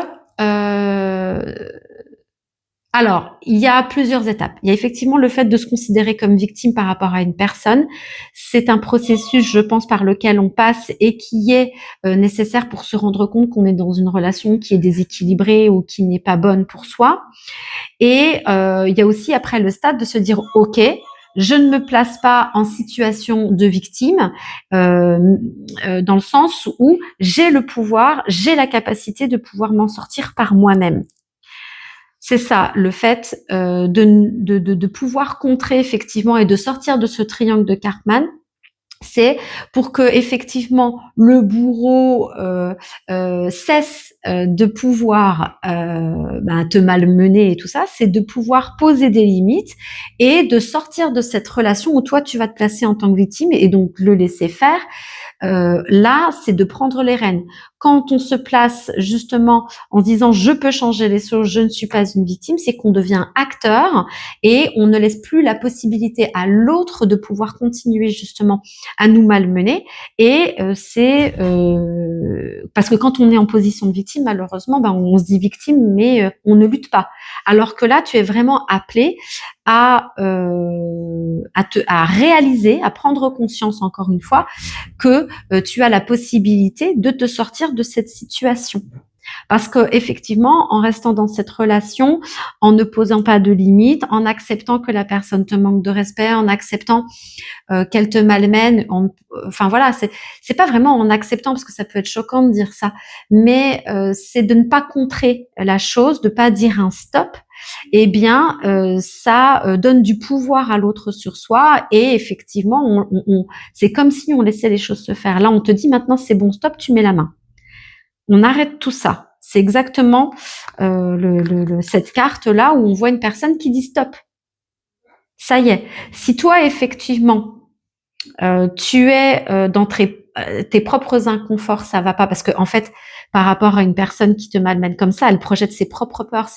alors, il y a plusieurs étapes. Il y a effectivement le fait de se considérer comme victime par rapport à une personne. C'est un processus, je pense, par lequel on passe et qui est nécessaire pour se rendre compte qu'on est dans une relation qui est déséquilibrée ou qui n'est pas bonne pour soi. Et il y a aussi après le stade de se dire, OK, je ne me place pas en situation de victime, dans le sens où j'ai le pouvoir, j'ai la capacité de pouvoir m'en sortir par moi-même. C'est ça, le fait de pouvoir contrer effectivement et de sortir de ce triangle de Cartman, c'est pour que effectivement le bourreau cesse de pouvoir te malmener et tout ça, c'est de pouvoir poser des limites et de sortir de cette relation où toi tu vas te placer en tant que victime et donc le laisser faire. Là, c'est de prendre les rênes. Quand on se place justement en disant je peux changer les choses, je ne suis pas une victime, c'est qu'on devient acteur et on ne laisse plus la possibilité à l'autre de pouvoir continuer justement à nous malmener. Et c'est parce que quand on est en position de victime, malheureusement, on se dit victime, mais on ne lutte pas. Alors que là, tu es vraiment appelé à réaliser, à prendre conscience encore une fois que tu as la possibilité de te sortir de cette situation. Parce que effectivement, en restant dans cette relation, en ne posant pas de limites, en acceptant que la personne te manque de respect, en acceptant qu'elle te malmène, enfin voilà, c'est pas vraiment en acceptant parce que ça peut être choquant de dire ça, mais c'est de ne pas contrer la chose, de pas dire un stop. Eh bien, ça donne du pouvoir à l'autre sur soi et effectivement, c'est comme si on laissait les choses se faire. Là, on te dit maintenant c'est bon, stop, tu mets la main. On arrête tout ça. C'est exactement cette carte-là où on voit une personne qui dit stop. Ça y est. Si toi, effectivement, tu es dans tes propres inconforts, ça va pas parce que en fait, par rapport à une personne qui te malmène comme ça, elle projette ses propres peurs,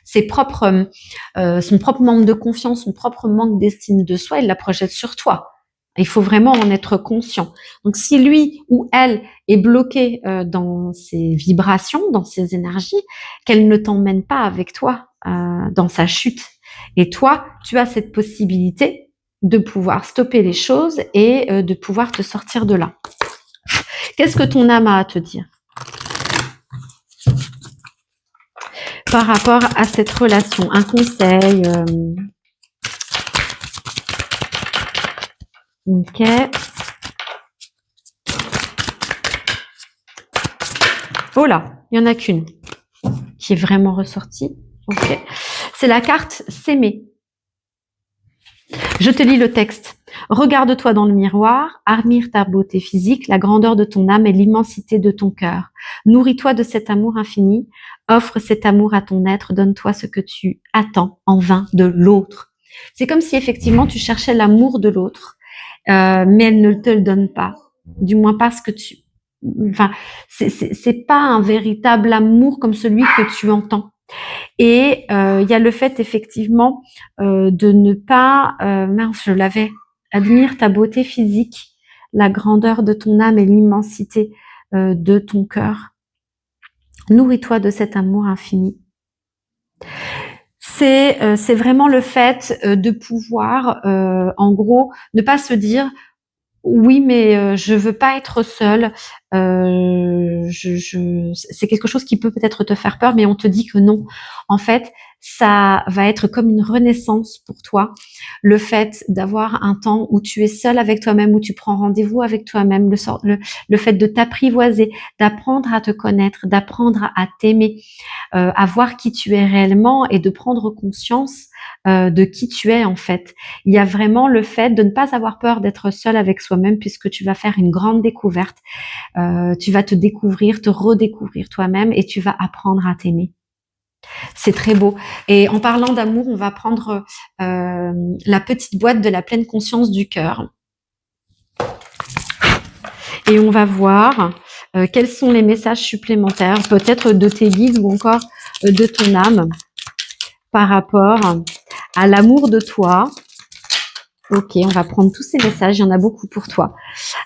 son propre manque de confiance, son propre manque d'estime de soi, il la projette sur toi. Il faut vraiment en être conscient. Donc, si lui ou elle est bloqué dans ses vibrations, dans ses énergies, qu'elle ne t'emmène pas avec toi dans sa chute. Et toi, tu as cette possibilité de pouvoir stopper les choses et de pouvoir te sortir de là. Qu'est-ce que ton âme a à te dire par rapport à cette relation? Un conseil Ok. Oh là, il n'y en a qu'une qui est vraiment ressortie. Ok. C'est la carte s'aimer. Je te lis le texte. Regarde-toi dans le miroir, admire ta beauté physique, la grandeur de ton âme et l'immensité de ton cœur. Nourris-toi de cet amour infini, offre cet amour à ton être, donne-toi ce que tu attends en vain de l'autre. C'est comme si effectivement tu cherchais l'amour de l'autre, mais elle ne te le donne pas. Du moins parce que enfin, c'est pas un véritable amour comme celui que tu entends. Et il y a le fait effectivement de ne pas, mince, je l'avais, admire ta beauté physique, la grandeur de ton âme et l'immensité de ton cœur. Nourris-toi de cet amour infini. C'est vraiment le fait de pouvoir, en gros, ne pas se dire oui, mais je veux pas être seule. C'est quelque chose qui peut peut-être te faire peur, mais on te dit que non. En fait, ça va être comme une renaissance pour toi. Le fait d'avoir un temps où tu es seul avec toi-même, où tu prends rendez-vous avec toi-même, le fait de t'apprivoiser, d'apprendre à te connaître, d'apprendre à t'aimer, à voir qui tu es réellement et de prendre conscience de qui tu es en fait. Il y a vraiment le fait de ne pas avoir peur d'être seul avec soi-même puisque tu vas faire une grande découverte. Tu vas te découvrir, te redécouvrir toi-même et tu vas apprendre à t'aimer. C'est très beau. Et en parlant d'amour, on va prendre la petite boîte de la pleine conscience du cœur. Et on va voir quels sont les messages supplémentaires, peut-être de tes guides ou encore de ton âme par rapport à l'amour de toi. Ok, on va prendre tous ces messages, il y en a beaucoup pour toi.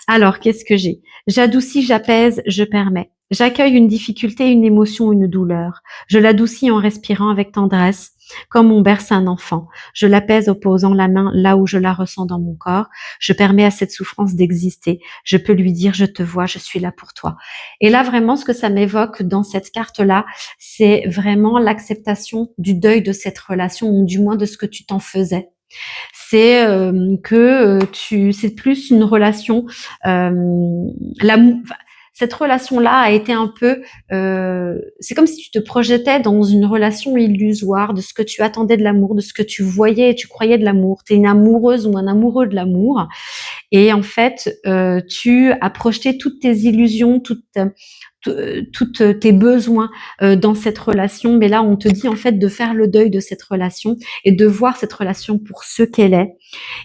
Alors, qu'est-ce que j'ai? J'adoucis, j'apaise, je permets. J'accueille une difficulté, une émotion, une douleur. Je l'adoucis en respirant avec tendresse, comme on berce un enfant. Je l'apaise en posant la main là où je la ressens dans mon corps. Je permets à cette souffrance d'exister. Je peux lui dire, je te vois, je suis là pour toi. Et là, vraiment, ce que ça m'évoque dans cette carte-là, c'est vraiment l'acceptation du deuil de cette relation, ou du moins de ce que tu t'en faisais. C'est c'est plus une relation, l'amour. Enfin, cette relation-là a été un peu, c'est comme si tu te projetais dans une relation illusoire de ce que tu attendais de l'amour, de ce que tu voyais et tu croyais de l'amour. Tu es une amoureuse ou un amoureux de l'amour. Et en fait, tu as projeté toutes tes illusions, toutes tes besoins dans cette relation. Mais là, on te dit en fait de faire le deuil de cette relation et de voir cette relation pour ce qu'elle est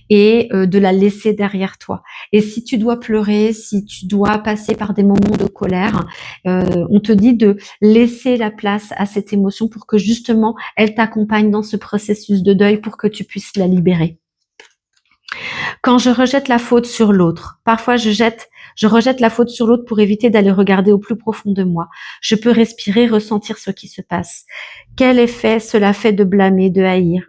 et de la laisser derrière toi. Et si tu dois pleurer, si tu dois passer par des moments de colère, on te dit de laisser la place à cette émotion pour que justement elle t'accompagne dans ce processus de deuil pour que tu puisses la libérer. Quand je rejette la faute sur l'autre, parfois je rejette la faute sur l'autre pour éviter d'aller regarder au plus profond de moi. Je peux respirer, ressentir ce qui se passe. Quel effet cela fait de blâmer, de haïr?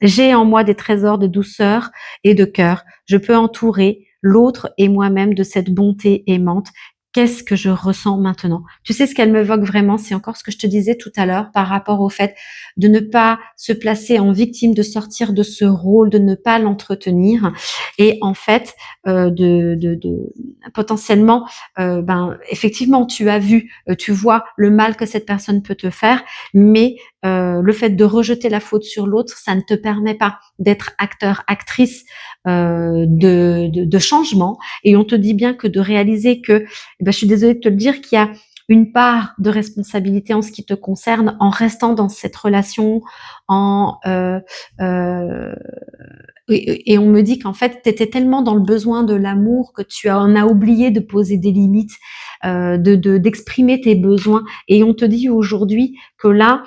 J'ai en moi des trésors de douceur et de cœur. Je peux entourer l'autre et moi-même de cette bonté aimante. Qu'est-ce que je ressens maintenant? Tu sais, ce qu'elle m'évoque vraiment, c'est encore ce que je te disais tout à l'heure par rapport au fait de ne pas se placer en victime, de sortir de ce rôle, de ne pas l'entretenir et en fait potentiellement, effectivement, tu as vu, tu vois le mal que cette personne peut te faire, mais le fait de rejeter la faute sur l'autre, ça ne te permet pas d'être acteur, actrice de changement. Et on te dit bien que de réaliser que, je suis désolée de te le dire, qu'il y a une part de responsabilité en ce qui te concerne en restant dans cette relation, en et on me dit qu'en fait, tu étais tellement dans le besoin de l'amour que tu en as oublié de poser des limites, d'exprimer tes besoins. Et on te dit aujourd'hui que là,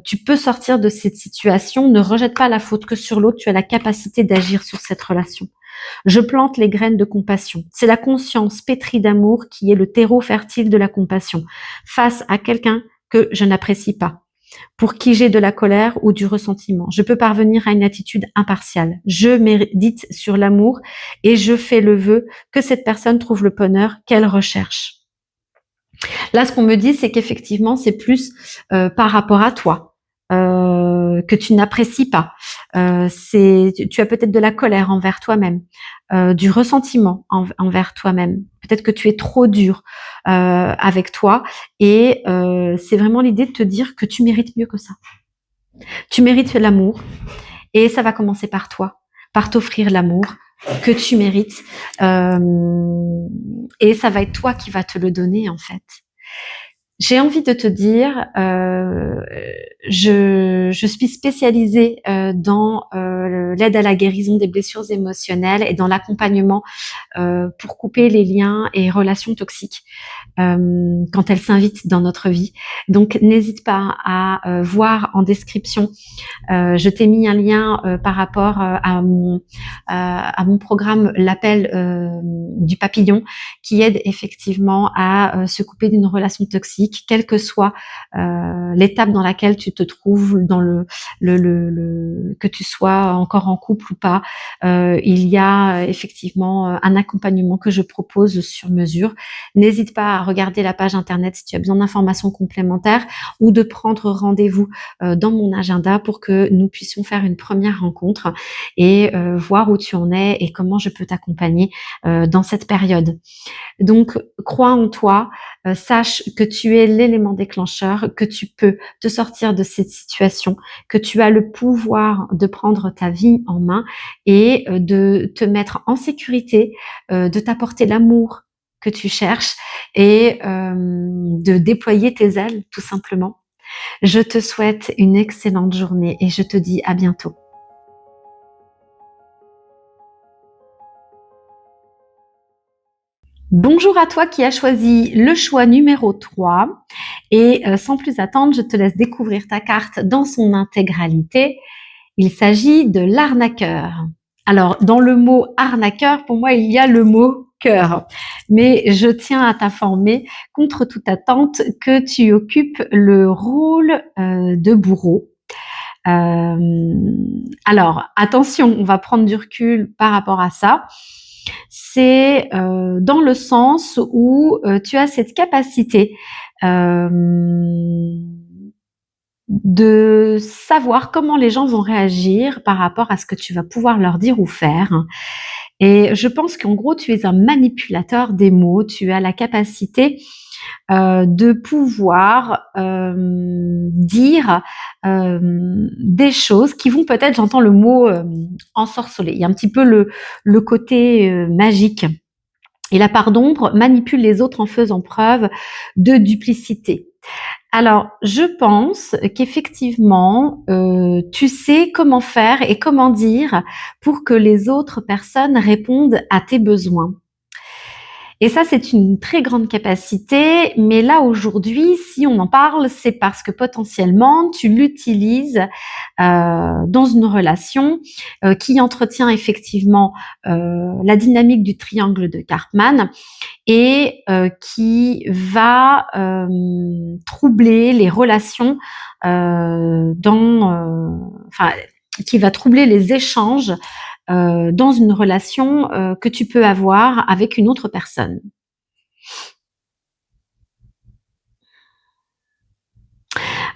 tu peux sortir de cette situation. Ne rejette pas la faute que sur l'autre. Tu as la capacité d'agir sur cette relation. Je plante les graines de compassion. C'est la conscience pétrie d'amour qui est le terreau fertile de la compassion face à quelqu'un que je n'apprécie pas, pour qui j'ai de la colère ou du ressentiment. Je peux parvenir à une attitude impartiale. Je médite sur l'amour et je fais le vœu que cette personne trouve le bonheur qu'elle recherche. Là, ce qu'on me dit, c'est qu'effectivement, c'est plus par rapport à toi. Que tu n'apprécies pas. Tu as peut-être de la colère envers toi-même, du ressentiment envers toi-même. Peut-être que tu es trop dur avec toi et c'est vraiment l'idée de te dire que tu mérites mieux que ça. Tu mérites l'amour et ça va commencer par toi, par t'offrir l'amour que tu mérites et ça va être toi qui va te le donner en fait. J'ai envie de te dire, je suis spécialisée dans l'aide à la guérison des blessures émotionnelles et dans l'accompagnement pour couper les liens et relations toxiques quand elles s'invitent dans notre vie. Donc, n'hésite pas à voir en description. Je t'ai mis un lien par rapport à mon programme, l'appel du papillon, qui aide effectivement à se couper d'une relation toxique physique, quelle que soit l'étape dans laquelle tu te trouves, dans que tu sois encore en couple ou pas. Il y a effectivement un accompagnement que je propose sur mesure. N'hésite pas à regarder la page internet si tu as besoin d'informations complémentaires ou de prendre rendez-vous dans mon agenda pour que nous puissions faire une première rencontre et voir où tu en es et comment je peux t'accompagner dans cette période. Donc, crois en toi, sache que tu es l'élément déclencheur, que tu peux te sortir de cette situation, que tu as le pouvoir de prendre ta vie en main et de te mettre en sécurité, de t'apporter l'amour que tu cherches et de déployer tes ailes, tout simplement. Je te souhaite une excellente journée et je te dis à bientôt. Bonjour à toi qui as choisi le choix numéro 3 et sans plus attendre, je te laisse découvrir ta carte dans son intégralité. Il s'agit de l'arnaqueur. Alors, dans le mot arnaqueur, pour moi, il y a le mot cœur. Mais je tiens à t'informer, contre toute attente, que tu occupes le rôle de bourreau. Alors, attention, on va prendre du recul par rapport à ça. C'est dans le sens où tu as cette capacité de savoir comment les gens vont réagir par rapport à ce que tu vas pouvoir leur dire ou faire. Et je pense qu'en gros, tu es un manipulateur des mots, tu as la capacité de pouvoir dire des choses qui vont peut-être, j'entends le mot ensorceler. Il y a un petit peu le côté magique. Et la part d'ombre manipule les autres en faisant preuve de duplicité. Alors, je pense qu'effectivement, tu sais comment faire et comment dire pour que les autres personnes répondent à tes besoins. Et ça, c'est une très grande capacité, mais là aujourd'hui, si on en parle, c'est parce que potentiellement, tu l'utilises dans une relation qui entretient effectivement la dynamique du triangle de Karpman et qui va troubler les relations enfin, qui va troubler les échanges dans une relation que tu peux avoir avec une autre personne.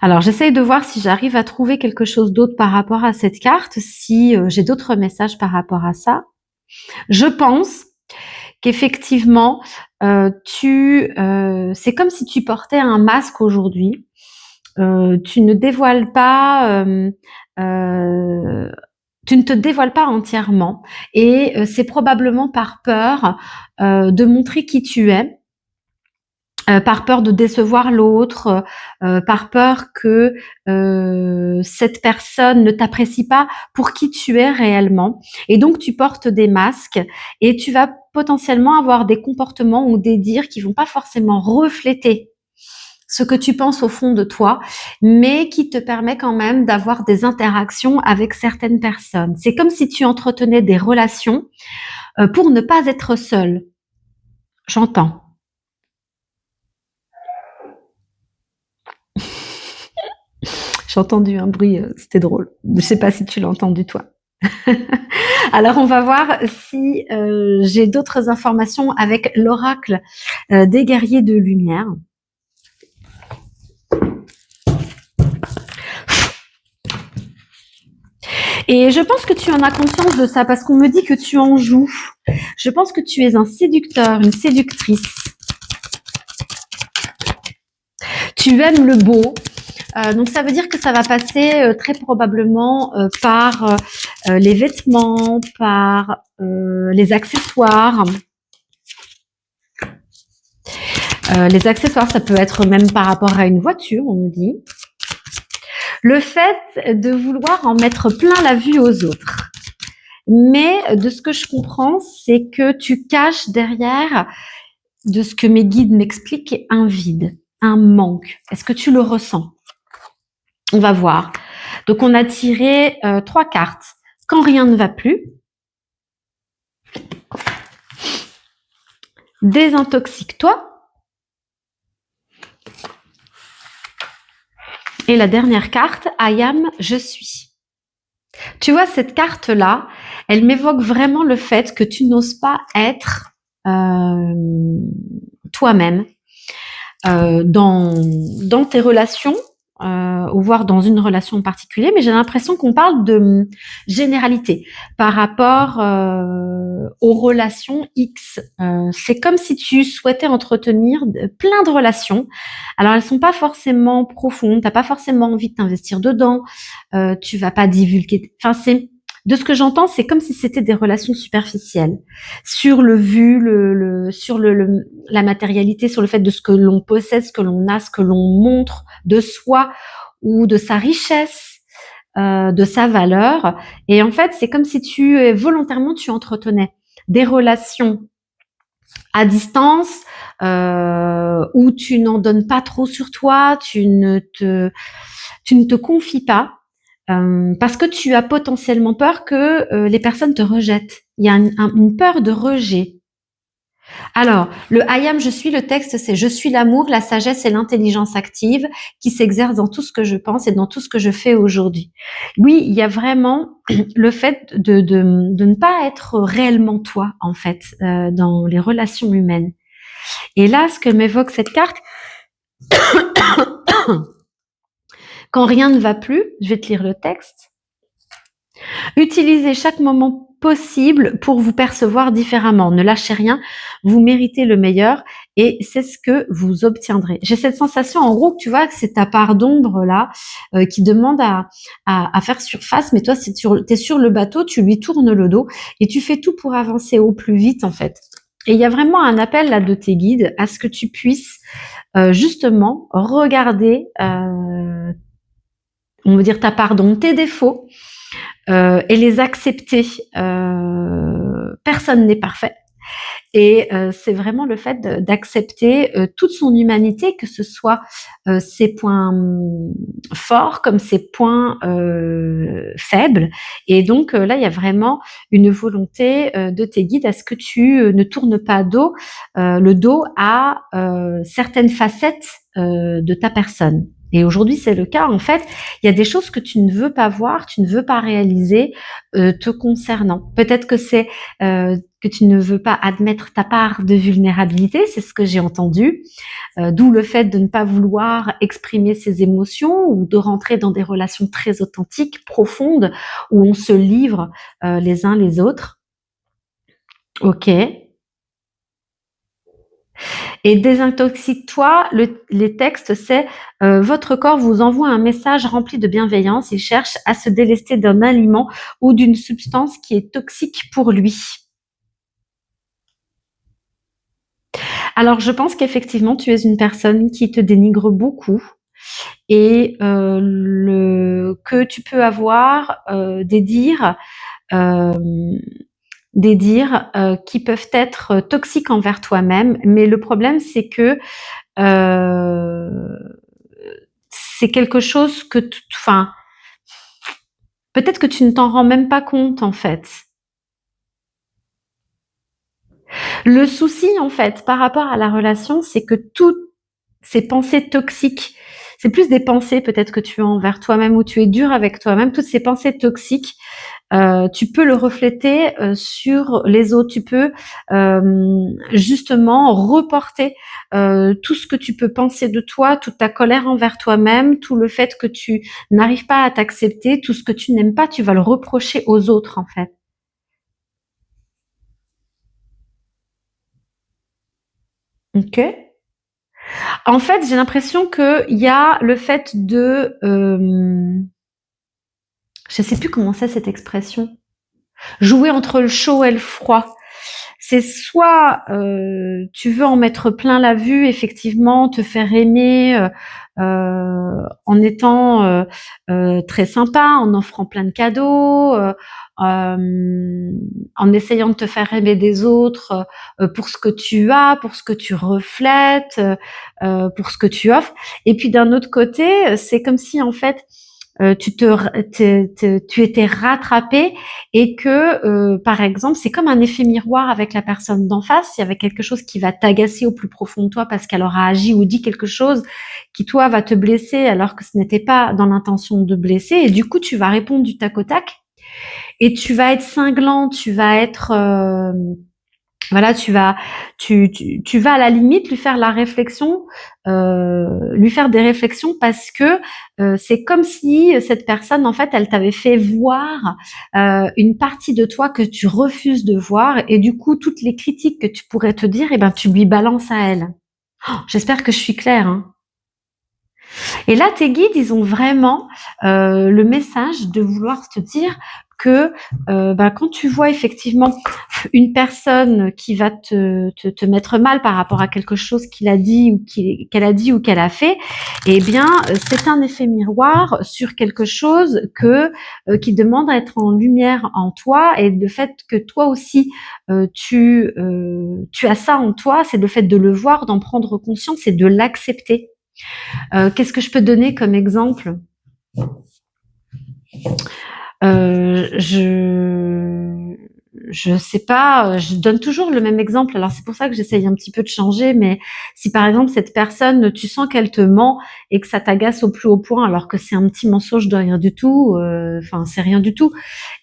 Alors, j'essaye de voir si j'arrive à trouver quelque chose d'autre par rapport à cette carte, si j'ai d'autres messages par rapport à ça. Je pense qu'effectivement, c'est comme si tu portais un masque aujourd'hui. Tu ne dévoiles pas, tu ne te dévoiles pas entièrement et c'est probablement par peur de montrer qui tu es. Par peur de décevoir l'autre, par peur que cette personne ne t'apprécie pas pour qui tu es réellement. Et donc, tu portes des masques et tu vas potentiellement avoir des comportements ou des dires qui vont pas forcément refléter ce que tu penses au fond de toi, mais qui te permet quand même d'avoir des interactions avec certaines personnes. C'est comme si tu entretenais des relations pour ne pas être seul. J'entends. J'ai entendu un bruit, c'était drôle. Je sais pas si tu l'as entendu toi. Alors on va voir si j'ai d'autres informations avec l'oracle des guerriers de lumière. Et je pense que tu en as conscience de ça parce qu'on me dit que tu en joues. Je pense que tu es un séducteur, une séductrice. Tu aimes le beau. Donc ça veut dire que ça va passer très probablement par les vêtements, par les accessoires. Les accessoires, ça peut être même par rapport à une voiture, on me dit. Le fait de vouloir en mettre plein la vue aux autres. Mais de ce que je comprends, c'est que tu caches derrière, de ce que mes guides m'expliquent, un vide, un manque. Est-ce que tu le ressens? On va voir. Donc, on a tiré 3 cartes. Quand rien ne va plus. Désintoxique-toi. Et la dernière carte, I am, je suis. Tu vois, cette carte-là, elle m'évoque vraiment le fait que tu n'oses pas être toi-même dans tes relations, ou voire dans une relation en particulier, mais j'ai l'impression qu'on parle de généralité par rapport aux relations X. C'est comme si tu souhaitais entretenir plein de relations. Alors elles sont pas forcément profondes, t'as pas forcément envie de t'investir dedans, tu vas pas divulguer. Enfin c'est de ce que j'entends, c'est comme si c'était des relations superficielles sur le vu, sur la matérialité, sur le fait de ce que l'on possède, ce que l'on a, ce que l'on montre de soi ou de sa richesse, de sa valeur. Et en fait, c'est comme si volontairement tu entretenais des relations à distance où tu n'en donnes pas trop sur toi, tu ne te confies pas. Parce que tu as potentiellement peur que les personnes te rejettent. Il y a une peur de rejet. Alors, le I am, je suis, le texte, c'est je suis l'amour, la sagesse et l'intelligence active qui s'exercent dans tout ce que je pense et dans tout ce que je fais aujourd'hui. Oui, il y a vraiment le fait de ne pas être réellement toi, en fait, dans les relations humaines. Et là, ce que m'évoque cette carte, quand rien ne va plus, je vais te lire le texte. Utilisez chaque moment possible pour vous percevoir différemment. Ne lâchez rien, vous méritez le meilleur et c'est ce que vous obtiendrez. J'ai cette sensation, en gros, que tu vois que c'est ta part d'ombre là qui demande à faire surface, mais toi, t'es sur le bateau, tu lui tournes le dos et tu fais tout pour avancer au plus vite en fait. Et il y a vraiment un appel là de tes guides à ce que tu puisses justement regarder, on va dire ta part d'ombre, tes défauts, et les accepter. Personne n'est parfait. Et c'est vraiment le fait d'accepter toute son humanité, que ce soit ses points forts comme ses points faibles. Et donc là, il y a vraiment une volonté de tes guides à ce que tu ne tournes pas le dos à certaines facettes de ta personne. Et aujourd'hui, c'est le cas. En fait, il y a des choses que tu ne veux pas voir, tu ne veux pas réaliser te concernant. Peut-être que c'est que tu ne veux pas admettre ta part de vulnérabilité, c'est ce que j'ai entendu. D'où le fait de ne pas vouloir exprimer ses émotions ou de rentrer dans des relations très authentiques, profondes, où on se livre les uns les autres. Ok. Et désintoxique-toi, les textes, c'est votre corps vous envoie un message rempli de bienveillance. Il cherche à se délester d'un aliment ou d'une substance qui est toxique pour lui. Alors, je pense qu'effectivement, tu es une personne qui te dénigre beaucoup et que tu peux avoir euh, des dires qui peuvent être toxiques envers toi-même. Mais le problème, c'est que euh, c'est quelque chose enfin, peut-être que tu ne t'en rends même pas compte en fait. Le souci en fait par rapport à la relation, c'est que toutes ces pensées toxiques, c'est plus des pensées peut-être que tu as envers toi-même ou tu es dur avec toi-même, toutes ces pensées toxiques, tu peux le refléter sur les autres. Tu peux justement reporter tout ce que tu peux penser de toi, toute ta colère envers toi-même, tout le fait que tu n'arrives pas à t'accepter, tout ce que tu n'aimes pas, tu vas le reprocher aux autres en fait. Ok. En fait, j'ai l'impression qu'il y a le fait de, je sais plus comment c'est cette expression, jouer entre le chaud et le froid. C'est soit tu veux en mettre plein la vue, effectivement, te faire aimer en étant très sympa, en offrant plein de cadeaux, en essayant de te faire aimer des autres pour ce que tu as, pour ce que tu reflètes, pour ce que tu offres. Et puis d'un autre côté, c'est comme si en fait tu étais rattrapé et que, par exemple, c'est comme un effet miroir avec la personne d'en face. Il y avait quelque chose qui va t'agacer au plus profond de toi parce qu'elle aura agi ou dit quelque chose qui, toi, va te blesser alors que ce n'était pas dans l'intention de blesser. Et du coup, tu vas répondre du tac au tac et tu vas être cinglant, tu vas être... voilà, tu vas à la limite lui faire la réflexion, lui faire des réflexions parce que c'est comme si cette personne, en fait, elle t'avait fait voir une partie de toi que tu refuses de voir et du coup, toutes les critiques que tu pourrais te dire, eh ben, tu lui balances à elle. Oh, j'espère que je suis claire, hein. Et là, tes guides, ils ont vraiment le message de vouloir te dire que quand tu vois effectivement une personne qui va te mettre mal par rapport à quelque chose qu'il a dit ou qu'elle a dit ou qu'elle a fait, eh bien, c'est un effet miroir sur quelque chose qui demande à être en lumière en toi et le fait que toi aussi tu as ça en toi, c'est le fait de le voir, d'en prendre conscience et de l'accepter. Qu'est-ce que je peux donner comme exemple? Je sais pas, je donne toujours le même exemple. Alors c'est pour ça que j'essaye un petit peu de changer, mais si par exemple cette personne, tu sens qu'elle te ment et que ça t'agace au plus haut point, alors que c'est un petit mensonge de rien du tout, enfin c'est rien du tout,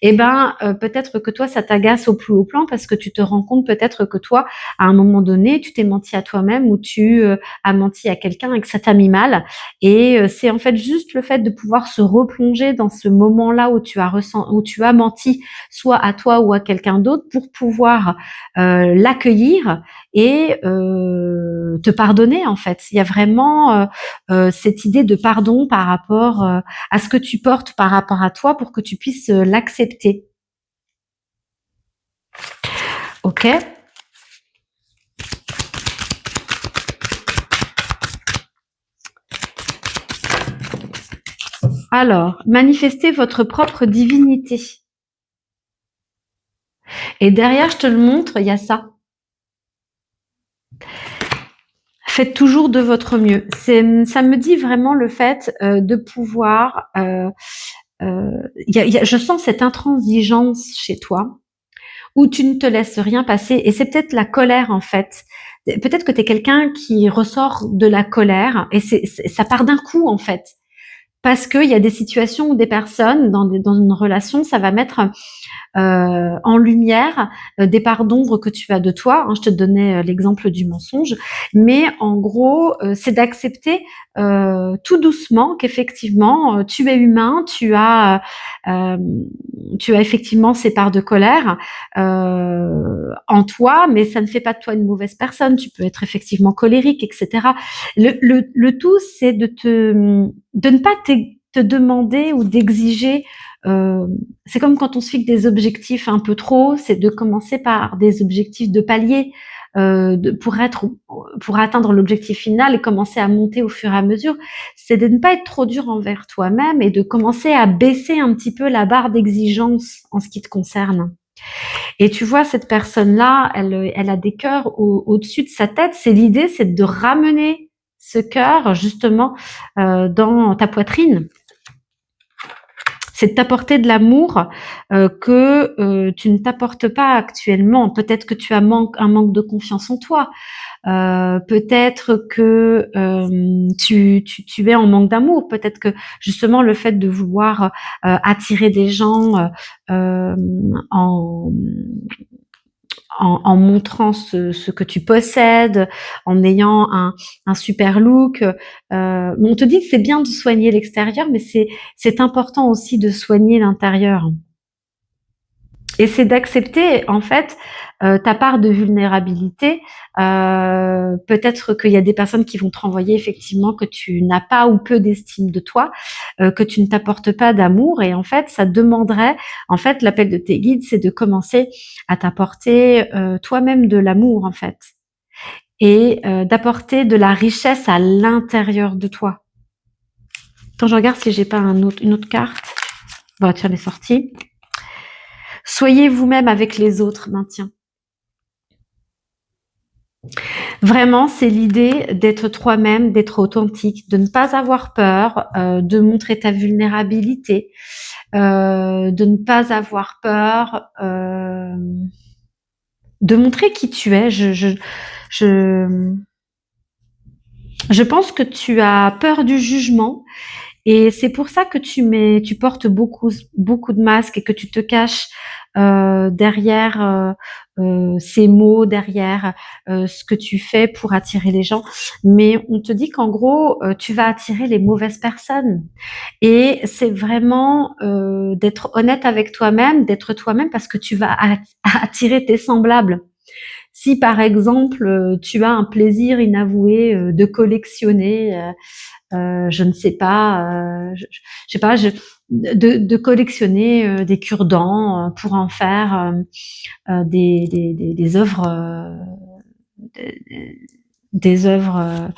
eh ben peut-être que toi ça t'agace au plus haut point parce que tu te rends compte peut-être que toi, à un moment donné, tu t'es menti à toi-même ou tu as menti à quelqu'un et que ça t'a mis mal. Et c'est en fait juste le fait de pouvoir se replonger dans ce moment-là où tu as menti, soit à toi ou à quelqu'un d'autre, pour pouvoir l'accueillir et te pardonner en fait. Il y a vraiment cette idée de pardon par rapport à ce que tu portes par rapport à toi pour que tu puisses l'accepter. Ok? Alors, manifestez votre propre divinité. Et derrière, je te le montre, il y a ça. Faites toujours de votre mieux. Ça me dit vraiment le fait de pouvoir... je sens cette intransigeance chez toi, où tu ne te laisses rien passer. Et c'est peut-être la colère, en fait. Peut-être que tu es quelqu'un qui ressort de la colère, et ça part d'un coup, en fait. Parce qu'il y a des situations où des personnes, dans une relation, ça va mettre en lumière des parts d'ombre que tu as de toi. Hein, je te donnais l'exemple du mensonge, mais en gros, c'est d'accepter tout doucement qu'effectivement tu es humain, euh, tu as effectivement ces parts de colère en toi, mais ça ne fait pas de toi une mauvaise personne. Tu peux être effectivement colérique, etc. Le tout, c'est de ne pas te demander ou d'exiger. C'est comme quand on se fixe des objectifs un peu trop, c'est de commencer par des objectifs de palier pour atteindre l'objectif final et commencer à monter au fur et à mesure. C'est de ne pas être trop dur envers toi-même et de commencer à baisser un petit peu la barre d'exigence en ce qui te concerne. Et tu vois, cette personne-là, elle a des cœurs au-dessus de sa tête. L'idée, c'est de ramener ce cœur justement dans ta poitrine. C'est de t'apporter de l'amour que tu ne t'apportes pas actuellement. Peut-être que tu as un manque de confiance en toi. Peut-être que tu es en manque d'amour. Peut-être que justement le fait de vouloir attirer des gens en montrant ce que tu possèdes, en ayant un super look. On te dit que c'est bien de soigner l'extérieur, mais c'est important aussi de soigner l'intérieur. Et c'est d'accepter en fait ta part de vulnérabilité. Peut-être qu'il y a des personnes qui vont te renvoyer effectivement que tu n'as pas ou peu d'estime de toi, que tu ne t'apportes pas d'amour. Et en fait, ça demanderait, en fait, l'appel de tes guides, c'est de commencer à t'apporter toi-même de l'amour en fait, et d'apporter de la richesse à l'intérieur de toi. Quand je regarde si j'ai pas une autre carte. Bon, tiens, elle est sortie. Soyez vous-même avec les autres, maintien. Vraiment, c'est l'idée d'être toi-même, d'être authentique, de ne pas avoir peur, de montrer ta vulnérabilité, de ne pas avoir peur, de montrer qui tu es. Je je pense que tu as peur du jugement et c'est pour ça que tu portes beaucoup de masques et que tu te caches derrière ces mots, derrière ce que tu fais pour attirer les gens. Mais on te dit qu'en gros, tu vas attirer les mauvaises personnes. Et c'est vraiment d'être honnête avec toi-même, d'être toi-même parce que tu vas attirer tes semblables. Si par exemple, tu as un plaisir inavoué de collectionner je ne sais pas, je sais pas, de collectionner des cure-dents pour en faire des œuvres, des œuvres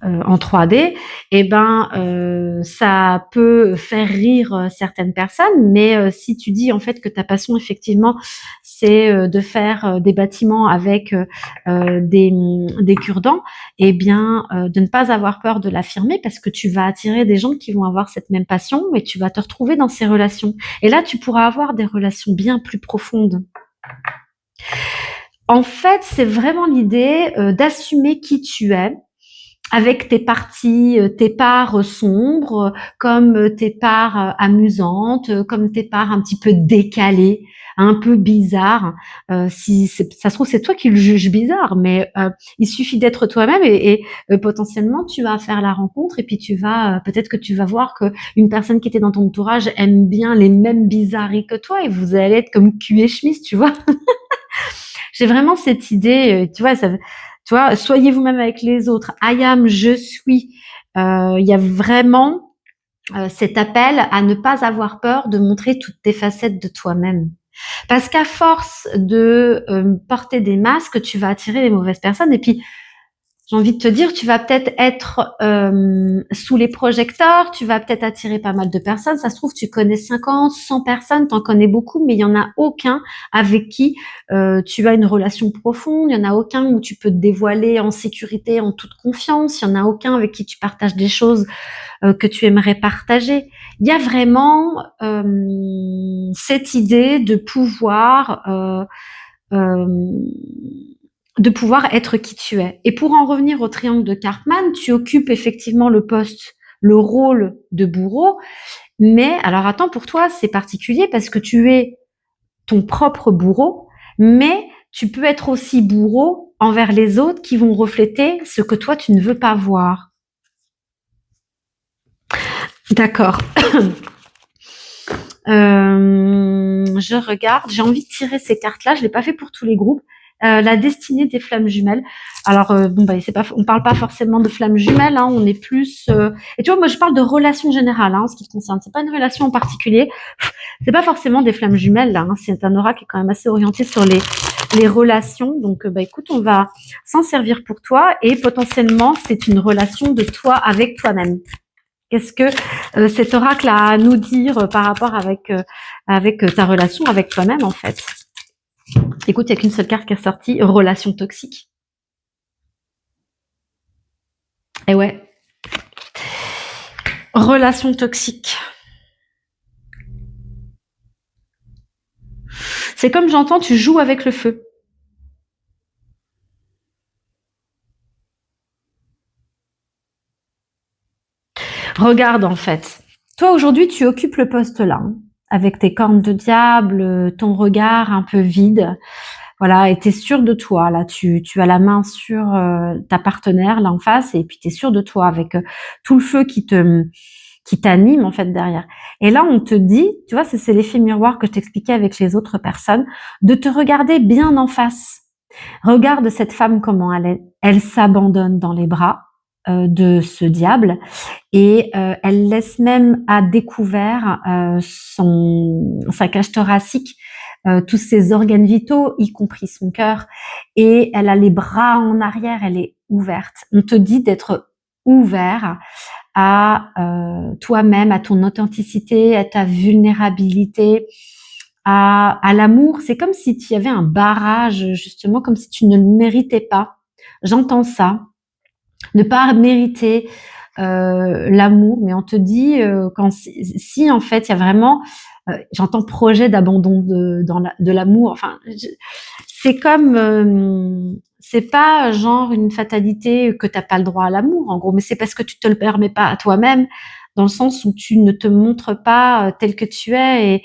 en 3D, et ben ça peut faire rire certaines personnes, mais si tu dis en fait que ta passion effectivement c'est de faire des bâtiments avec des cure-dents, et bien de ne pas avoir peur de l'affirmer parce que tu vas attirer des gens qui vont avoir cette même passion et tu vas te retrouver dans ces relations. Et là, tu pourras avoir des relations bien plus profondes. En fait, c'est vraiment l'idée d'assumer qui tu es, avec tes parties, tes parts sombres, comme tes parts amusantes, comme tes parts un petit peu décalées, un peu bizarres. Si ça se trouve, c'est toi qui le juges bizarre, mais il suffit d'être toi-même et potentiellement tu vas faire la rencontre et puis tu vas peut-être que tu vas voir que une personne qui était dans ton entourage aime bien les mêmes bizarreries que toi et vous allez être comme cul et chemise, tu vois. J'ai vraiment cette idée, tu vois, tu vois, soyez vous-même avec les autres. I am, je suis. Il y a vraiment cet appel à ne pas avoir peur de montrer toutes tes facettes de toi-même. Parce qu'à force de porter des masques, tu vas attirer les mauvaises personnes. Et puis, j'ai envie de te dire, tu vas peut-être être sous les projecteurs, tu vas peut-être attirer pas mal de personnes. Ça se trouve, tu connais 50, 100 personnes, t'en connais beaucoup, mais il y en a aucun avec qui tu as une relation profonde. Il y en a aucun où tu peux te dévoiler en sécurité, en toute confiance. Il y en a aucun avec qui tu partages des choses que tu aimerais partager. Il y a vraiment cette idée euh, de pouvoir être qui tu es. Et pour en revenir au triangle de Karpman, tu occupes effectivement le rôle de bourreau, mais alors attends, pour toi, c'est particulier parce que tu es ton propre bourreau, mais tu peux être aussi bourreau envers les autres qui vont refléter ce que toi, tu ne veux pas voir. D'accord. Je regarde, j'ai envie de tirer ces cartes-là. Je l'ai pas fait pour tous les groupes. La destinée des flammes jumelles. Alors bon bah c'est pas, on parle pas forcément de flammes jumelles, hein, on est plus. Et tu vois, moi je parle de relation générale, hein, en ce qui te concerne. C'est pas une relation en particulier. C'est pas forcément des flammes jumelles là. Hein, c'est un aura qui est quand même assez orienté sur les relations. Donc bah écoute, on va s'en servir pour toi et potentiellement c'est une relation de toi avec toi-même. Qu'est-ce que cet oracle a à nous dire par rapport avec ta relation avec toi-même en fait? Écoute, il n'y a qu'une seule carte qui est sortie, relation toxique. Et ouais, relation toxique. C'est comme j'entends, tu joues avec le feu. Regarde en fait. Toi aujourd'hui, tu occupes le poste là, hein, avec tes cornes de diable, ton regard un peu vide. Voilà, et tu es sûr de toi. Là, tu as la main sur ta partenaire là en face, et puis tu es sûr de toi avec tout le feu qui t'anime en fait derrière. Et là, on te dit, tu vois, c'est l'effet miroir que je t'expliquais avec les autres personnes, de te regarder bien en face. Regarde cette femme comment elle est. Elle s'abandonne dans les bras de ce diable et elle laisse même à découvert sa cage thoracique, tous ses organes vitaux, y compris son cœur, et elle a les bras en arrière, elle est ouverte. On te dit d'être ouvert à toi-même, à ton authenticité, à ta vulnérabilité, à l'amour. C'est comme si tu y avait un barrage, justement, comme si tu ne le méritais pas. j'entends ça. Ne pas mériter l'amour, mais on te dit quand si en fait il y a vraiment, j'entends projet d'abandon de l'amour. Enfin, c'est comme c'est pas genre une fatalité que t'as pas le droit à l'amour en gros, mais c'est parce que tu te le permets pas à toi-même, dans le sens où tu ne te montres pas tel que tu es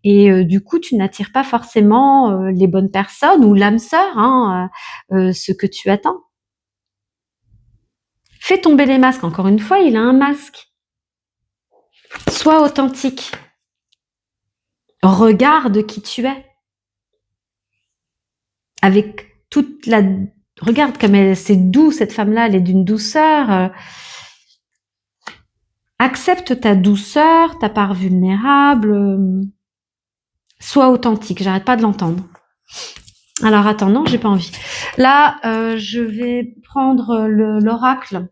et du coup tu n'attires pas forcément les bonnes personnes ou l'âme sœur, hein, ce que tu attends. Fais tomber les masques. Encore une fois, il a un masque. Sois authentique. Regarde qui tu es. Avec toute la... Regarde comme c'est doux, cette femme-là, elle est d'une douceur. Accepte ta douceur, ta part vulnérable. Sois authentique. J'arrête pas de l'entendre. Alors attends, non, j'ai pas envie. Là, je vais prendre l'oracle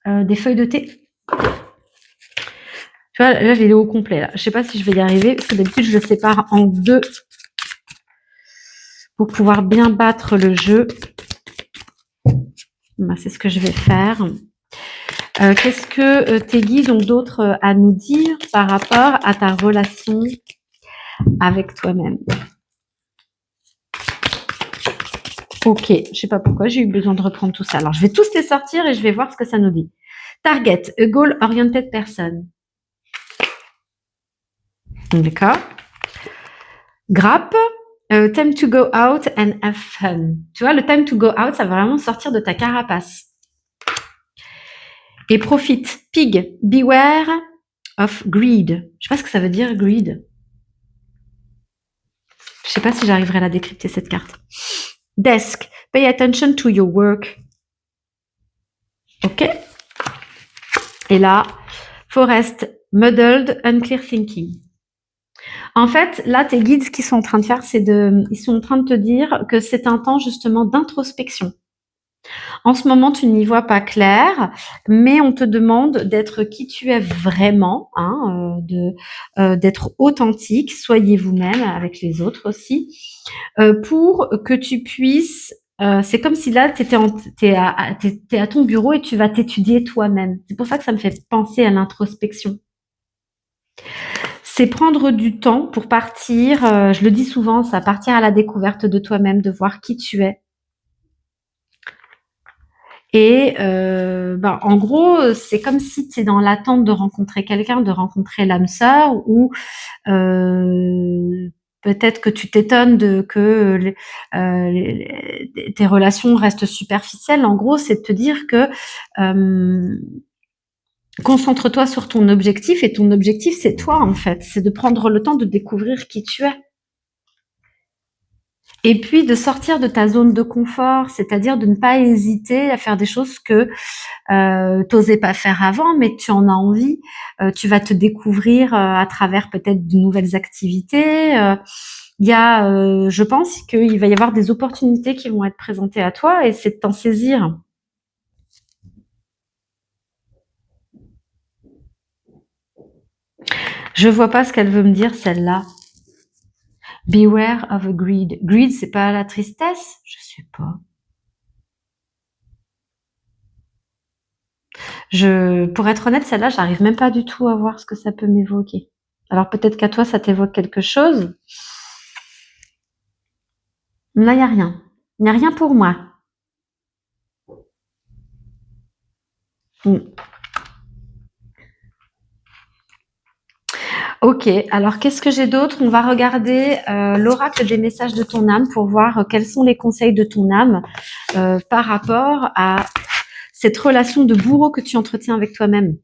des feuilles de thé. Tu vois, là, je l'ai au complet. Là. Je sais pas si je vais y arriver, parce que d'habitude, je le sépare en deux pour pouvoir bien battre le jeu. Ben, c'est ce que je vais faire. Qu'est-ce que tes guides ont d'autre à nous dire par rapport à ta relation avec toi-même? Ok, je sais pas pourquoi j'ai eu besoin de reprendre tout ça. Alors, je vais tous les sortir et je vais voir ce que ça nous dit. Target, a goal-oriented person. D'accord. Grappe, time to go out and have fun. Tu vois, le time to go out, ça va vraiment sortir de ta carapace. Et profite. Pig, beware of greed. Je sais pas ce que ça veut dire, greed. Je sais pas si j'arriverai à la décrypter, cette carte. Desk, pay attention to your work. Ok. Et là, forest, muddled, unclear thinking. En fait, là, tes guides, ce qu'ils sont en train de faire, ils sont en train de te dire que c'est un temps justement d'introspection. En ce moment, tu n'y vois pas clair, mais on te demande d'être qui tu es vraiment, hein, d'être authentique, soyez vous-même avec les autres aussi, pour que tu puisses. C'est comme si là, t'es à ton bureau et tu vas t'étudier toi-même. C'est pour ça que ça me fait penser à l'introspection. C'est prendre du temps pour partir, je le dis souvent, ça partir à la découverte de toi-même, de voir qui tu es. Et en gros, c'est comme si tu es dans l'attente de rencontrer quelqu'un, de rencontrer l'âme sœur ou peut-être que tu t'étonnes que tes relations restent superficielles. En gros, c'est de te dire que concentre-toi sur ton objectif et ton objectif, c'est toi en fait. C'est de prendre le temps de découvrir qui tu es. Et puis de sortir de ta zone de confort, c'est-à-dire de ne pas hésiter à faire des choses que t'osais pas faire avant, mais tu en as envie. Tu vas te découvrir à travers peut-être de nouvelles activités. Il y a, je pense qu'il va y avoir des opportunités qui vont être présentées à toi et c'est de t'en saisir. Je vois pas ce qu'elle veut me dire, celle-là. Beware of a greed. Greed, c'est pas la tristesse? Je sais pas. Pour être honnête, celle-là, j'arrive même pas du tout à voir ce que ça peut m'évoquer. Alors peut-être qu'à toi, ça t'évoque quelque chose. Là, il n'y a rien. Il n'y a rien pour moi. Ok, alors qu'est-ce que j'ai d'autre? On va regarder l'oracle des messages de ton âme pour voir quels sont les conseils de ton âme par rapport à cette relation de bourreau que tu entretiens avec toi-même.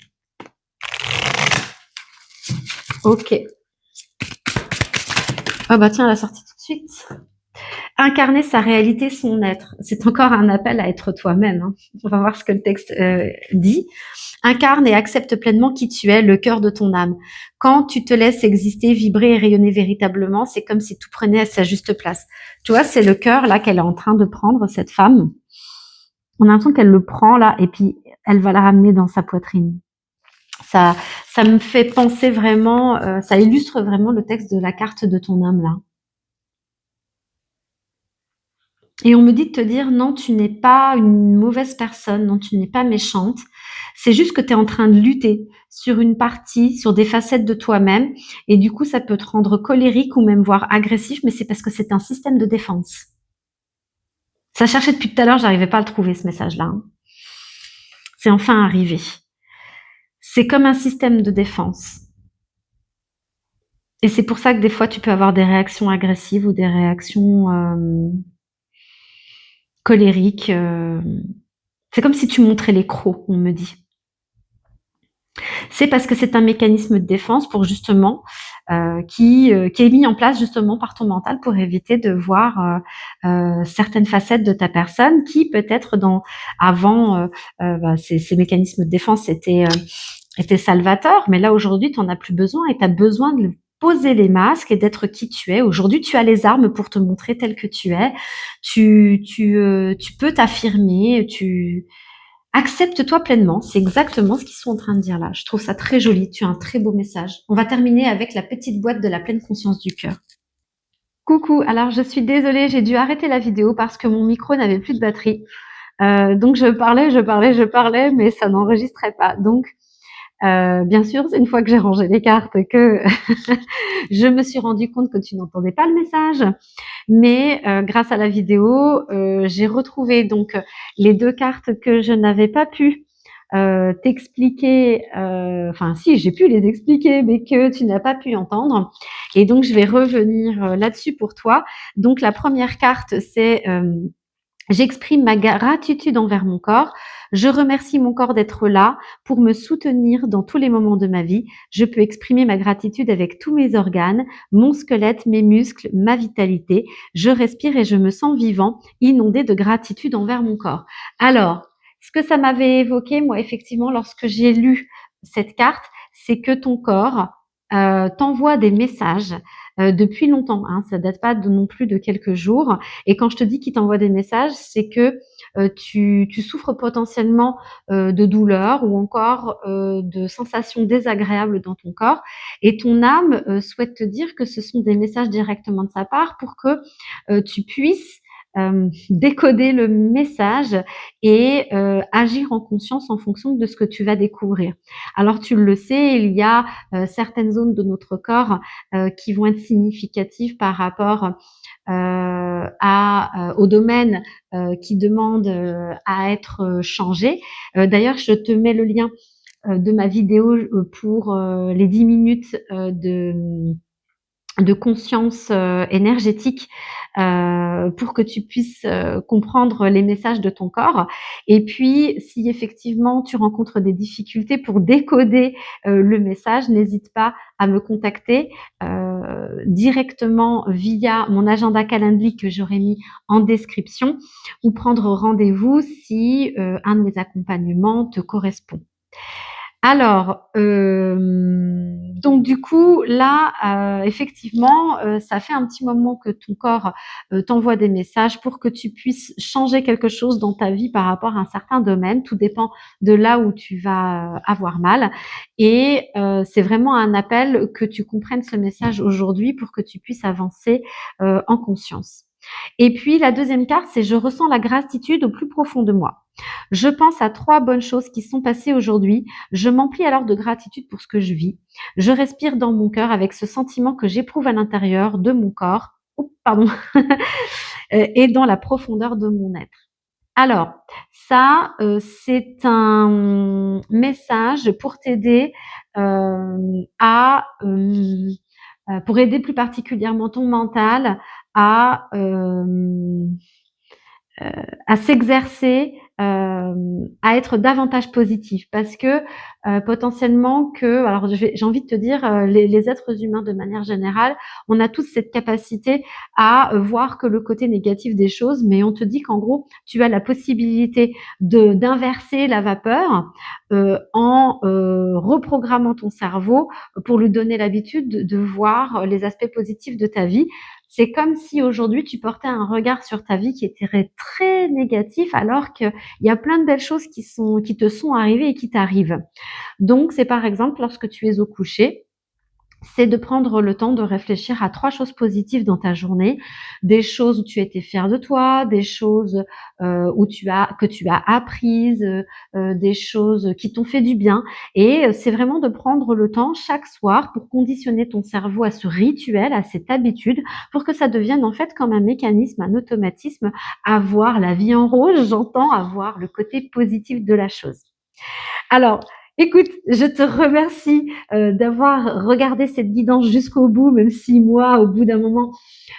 Ok. Ah bah tiens, elle a sorti tout de suite. Incarner sa réalité, son être. C'est encore un appel à être toi-même. Hein. On va voir ce que le texte dit. Incarne et accepte pleinement qui tu es, le cœur de ton âme. Quand tu te laisses exister, vibrer et rayonner véritablement, c'est comme si tout prenait à sa juste place. Tu vois, c'est le cœur là qu'elle est en train de prendre, cette femme. On a l'impression qu'elle le prend là et puis elle va la ramener dans sa poitrine. Ça me fait penser vraiment, ça illustre vraiment le texte de la carte de ton âme là. Et on me dit de te dire: «Non, tu n'es pas une mauvaise personne, non, tu n'es pas méchante. C'est juste que tu es en train de lutter sur une partie, sur des facettes de toi-même et du coup, ça peut te rendre colérique ou même voire agressif, mais c'est parce que c'est un système de défense». Ça cherchait depuis tout à l'heure, j'arrivais pas à le trouver ce message-là, hein. C'est enfin arrivé. C'est comme un système de défense. Et c'est pour ça que des fois, tu peux avoir des réactions agressives ou des réactions colériques. C'est comme si tu montrais les crocs, on me dit. C'est parce que c'est un mécanisme de défense pour justement qui est mis en place justement par ton mental pour éviter de voir certaines facettes de ta personne qui peut-être avant ces mécanismes de défense étaient salvateurs, mais là aujourd'hui tu n'en as plus besoin et tu as besoin de poser les masques et d'être qui tu es. Aujourd'hui, tu as les armes pour te montrer tel que tu es. Tu peux t'affirmer, accepte-toi pleinement. C'est exactement ce qu'ils sont en train de dire là. Je trouve ça très joli. Tu as un très beau message. On va terminer avec la petite boîte de la pleine conscience du cœur. Coucou, alors je suis désolée, j'ai dû arrêter la vidéo parce que mon micro n'avait plus de batterie. Donc je parlais, mais ça n'enregistrait pas. Donc bien sûr, une fois que j'ai rangé les cartes, que je me suis rendu compte que tu n'entendais pas le message. Mais grâce à la vidéo, j'ai retrouvé donc les 2 cartes que je n'avais pas pu t'expliquer, enfin si, j'ai pu les expliquer, mais que tu n'as pas pu entendre. Et donc je vais revenir là-dessus pour toi. Donc la première carte, c'est j'exprime ma gratitude envers mon corps. Je remercie mon corps d'être là pour me soutenir dans tous les moments de ma vie. Je peux exprimer ma gratitude avec tous mes organes, mon squelette, mes muscles, ma vitalité. Je respire et je me sens vivant, inondé de gratitude envers mon corps. Alors, ce que ça m'avait évoqué, moi, effectivement, lorsque j'ai lu cette carte, c'est que ton corps t'envoie des messages depuis longtemps, hein, ça date pas non plus de quelques jours. Et quand je te dis qu'il t'envoie des messages, c'est que tu souffres potentiellement de douleurs ou encore de sensations désagréables dans ton corps. Et ton âme souhaite te dire que ce sont des messages directement de sa part pour que tu puisses décoder le message et agir en conscience en fonction de ce que tu vas découvrir. Alors tu le sais, il y a certaines zones de notre corps qui vont être significatives par rapport au domaine qui demande à être changé. D'ailleurs, je te mets le lien de ma vidéo pour les 10 minutes de conscience énergétique pour que tu puisses comprendre les messages de ton corps. Et puis, si effectivement tu rencontres des difficultés pour décoder le message, n'hésite pas à me contacter directement via mon agenda Calendly que j'aurai mis en description ou prendre rendez-vous si un de mes accompagnements te correspond. Alors, donc du coup, là, effectivement, ça fait un petit moment que ton corps, t'envoie des messages pour que tu puisses changer quelque chose dans ta vie par rapport à un certain domaine. Tout dépend de là où tu vas avoir mal et c'est vraiment un appel que tu comprennes ce message aujourd'hui pour que tu puisses avancer, en conscience. Et puis la deuxième carte, c'est: «Je ressens la gratitude au plus profond de moi. Je pense à 3 bonnes choses qui sont passées aujourd'hui. Je m'emplis alors de gratitude pour ce que je vis. Je respire dans mon cœur avec ce sentiment que j'éprouve à l'intérieur de mon corps, oups, pardon, et dans la profondeur de mon être». Alors ça, c'est un message pour t'aider, pour aider plus particulièrement ton mental à, à s'exercer, à être davantage positif parce que, potentiellement que alors j'ai envie de te dire, les êtres humains de manière générale, on a tous cette capacité à voir que le côté négatif des choses, mais on te dit qu'en gros, tu as la possibilité d'inverser la vapeur, en reprogrammant ton cerveau pour lui donner l'habitude de voir les aspects positifs de ta vie. C'est comme si aujourd'hui tu portais un regard sur ta vie qui était très négatif alors qu'il y a plein de belles choses qui te sont arrivées et qui t'arrivent. Donc c'est par exemple lorsque tu es au coucher, c'est de prendre le temps de réfléchir à 3 choses positives dans ta journée. Des choses où tu étais fier de toi, des choses, où tu as apprises, des choses qui t'ont fait du bien et c'est vraiment de prendre le temps chaque soir pour conditionner ton cerveau à ce rituel, à cette habitude, pour que ça devienne en fait comme un mécanisme, un automatisme à voir la vie en rose, j'entends, à voir le côté positif de la chose. Alors, écoute, je te remercie, d'avoir regardé cette guidance jusqu'au bout, même si moi, au bout d'un moment,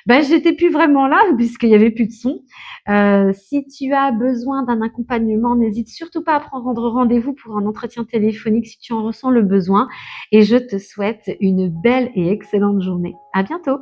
j'étais plus vraiment là puisqu'il y avait plus de son. Si tu as besoin d'un accompagnement, n'hésite surtout pas à prendre rendez-vous pour un entretien téléphonique si tu en ressens le besoin et je te souhaite une belle et excellente journée. À bientôt.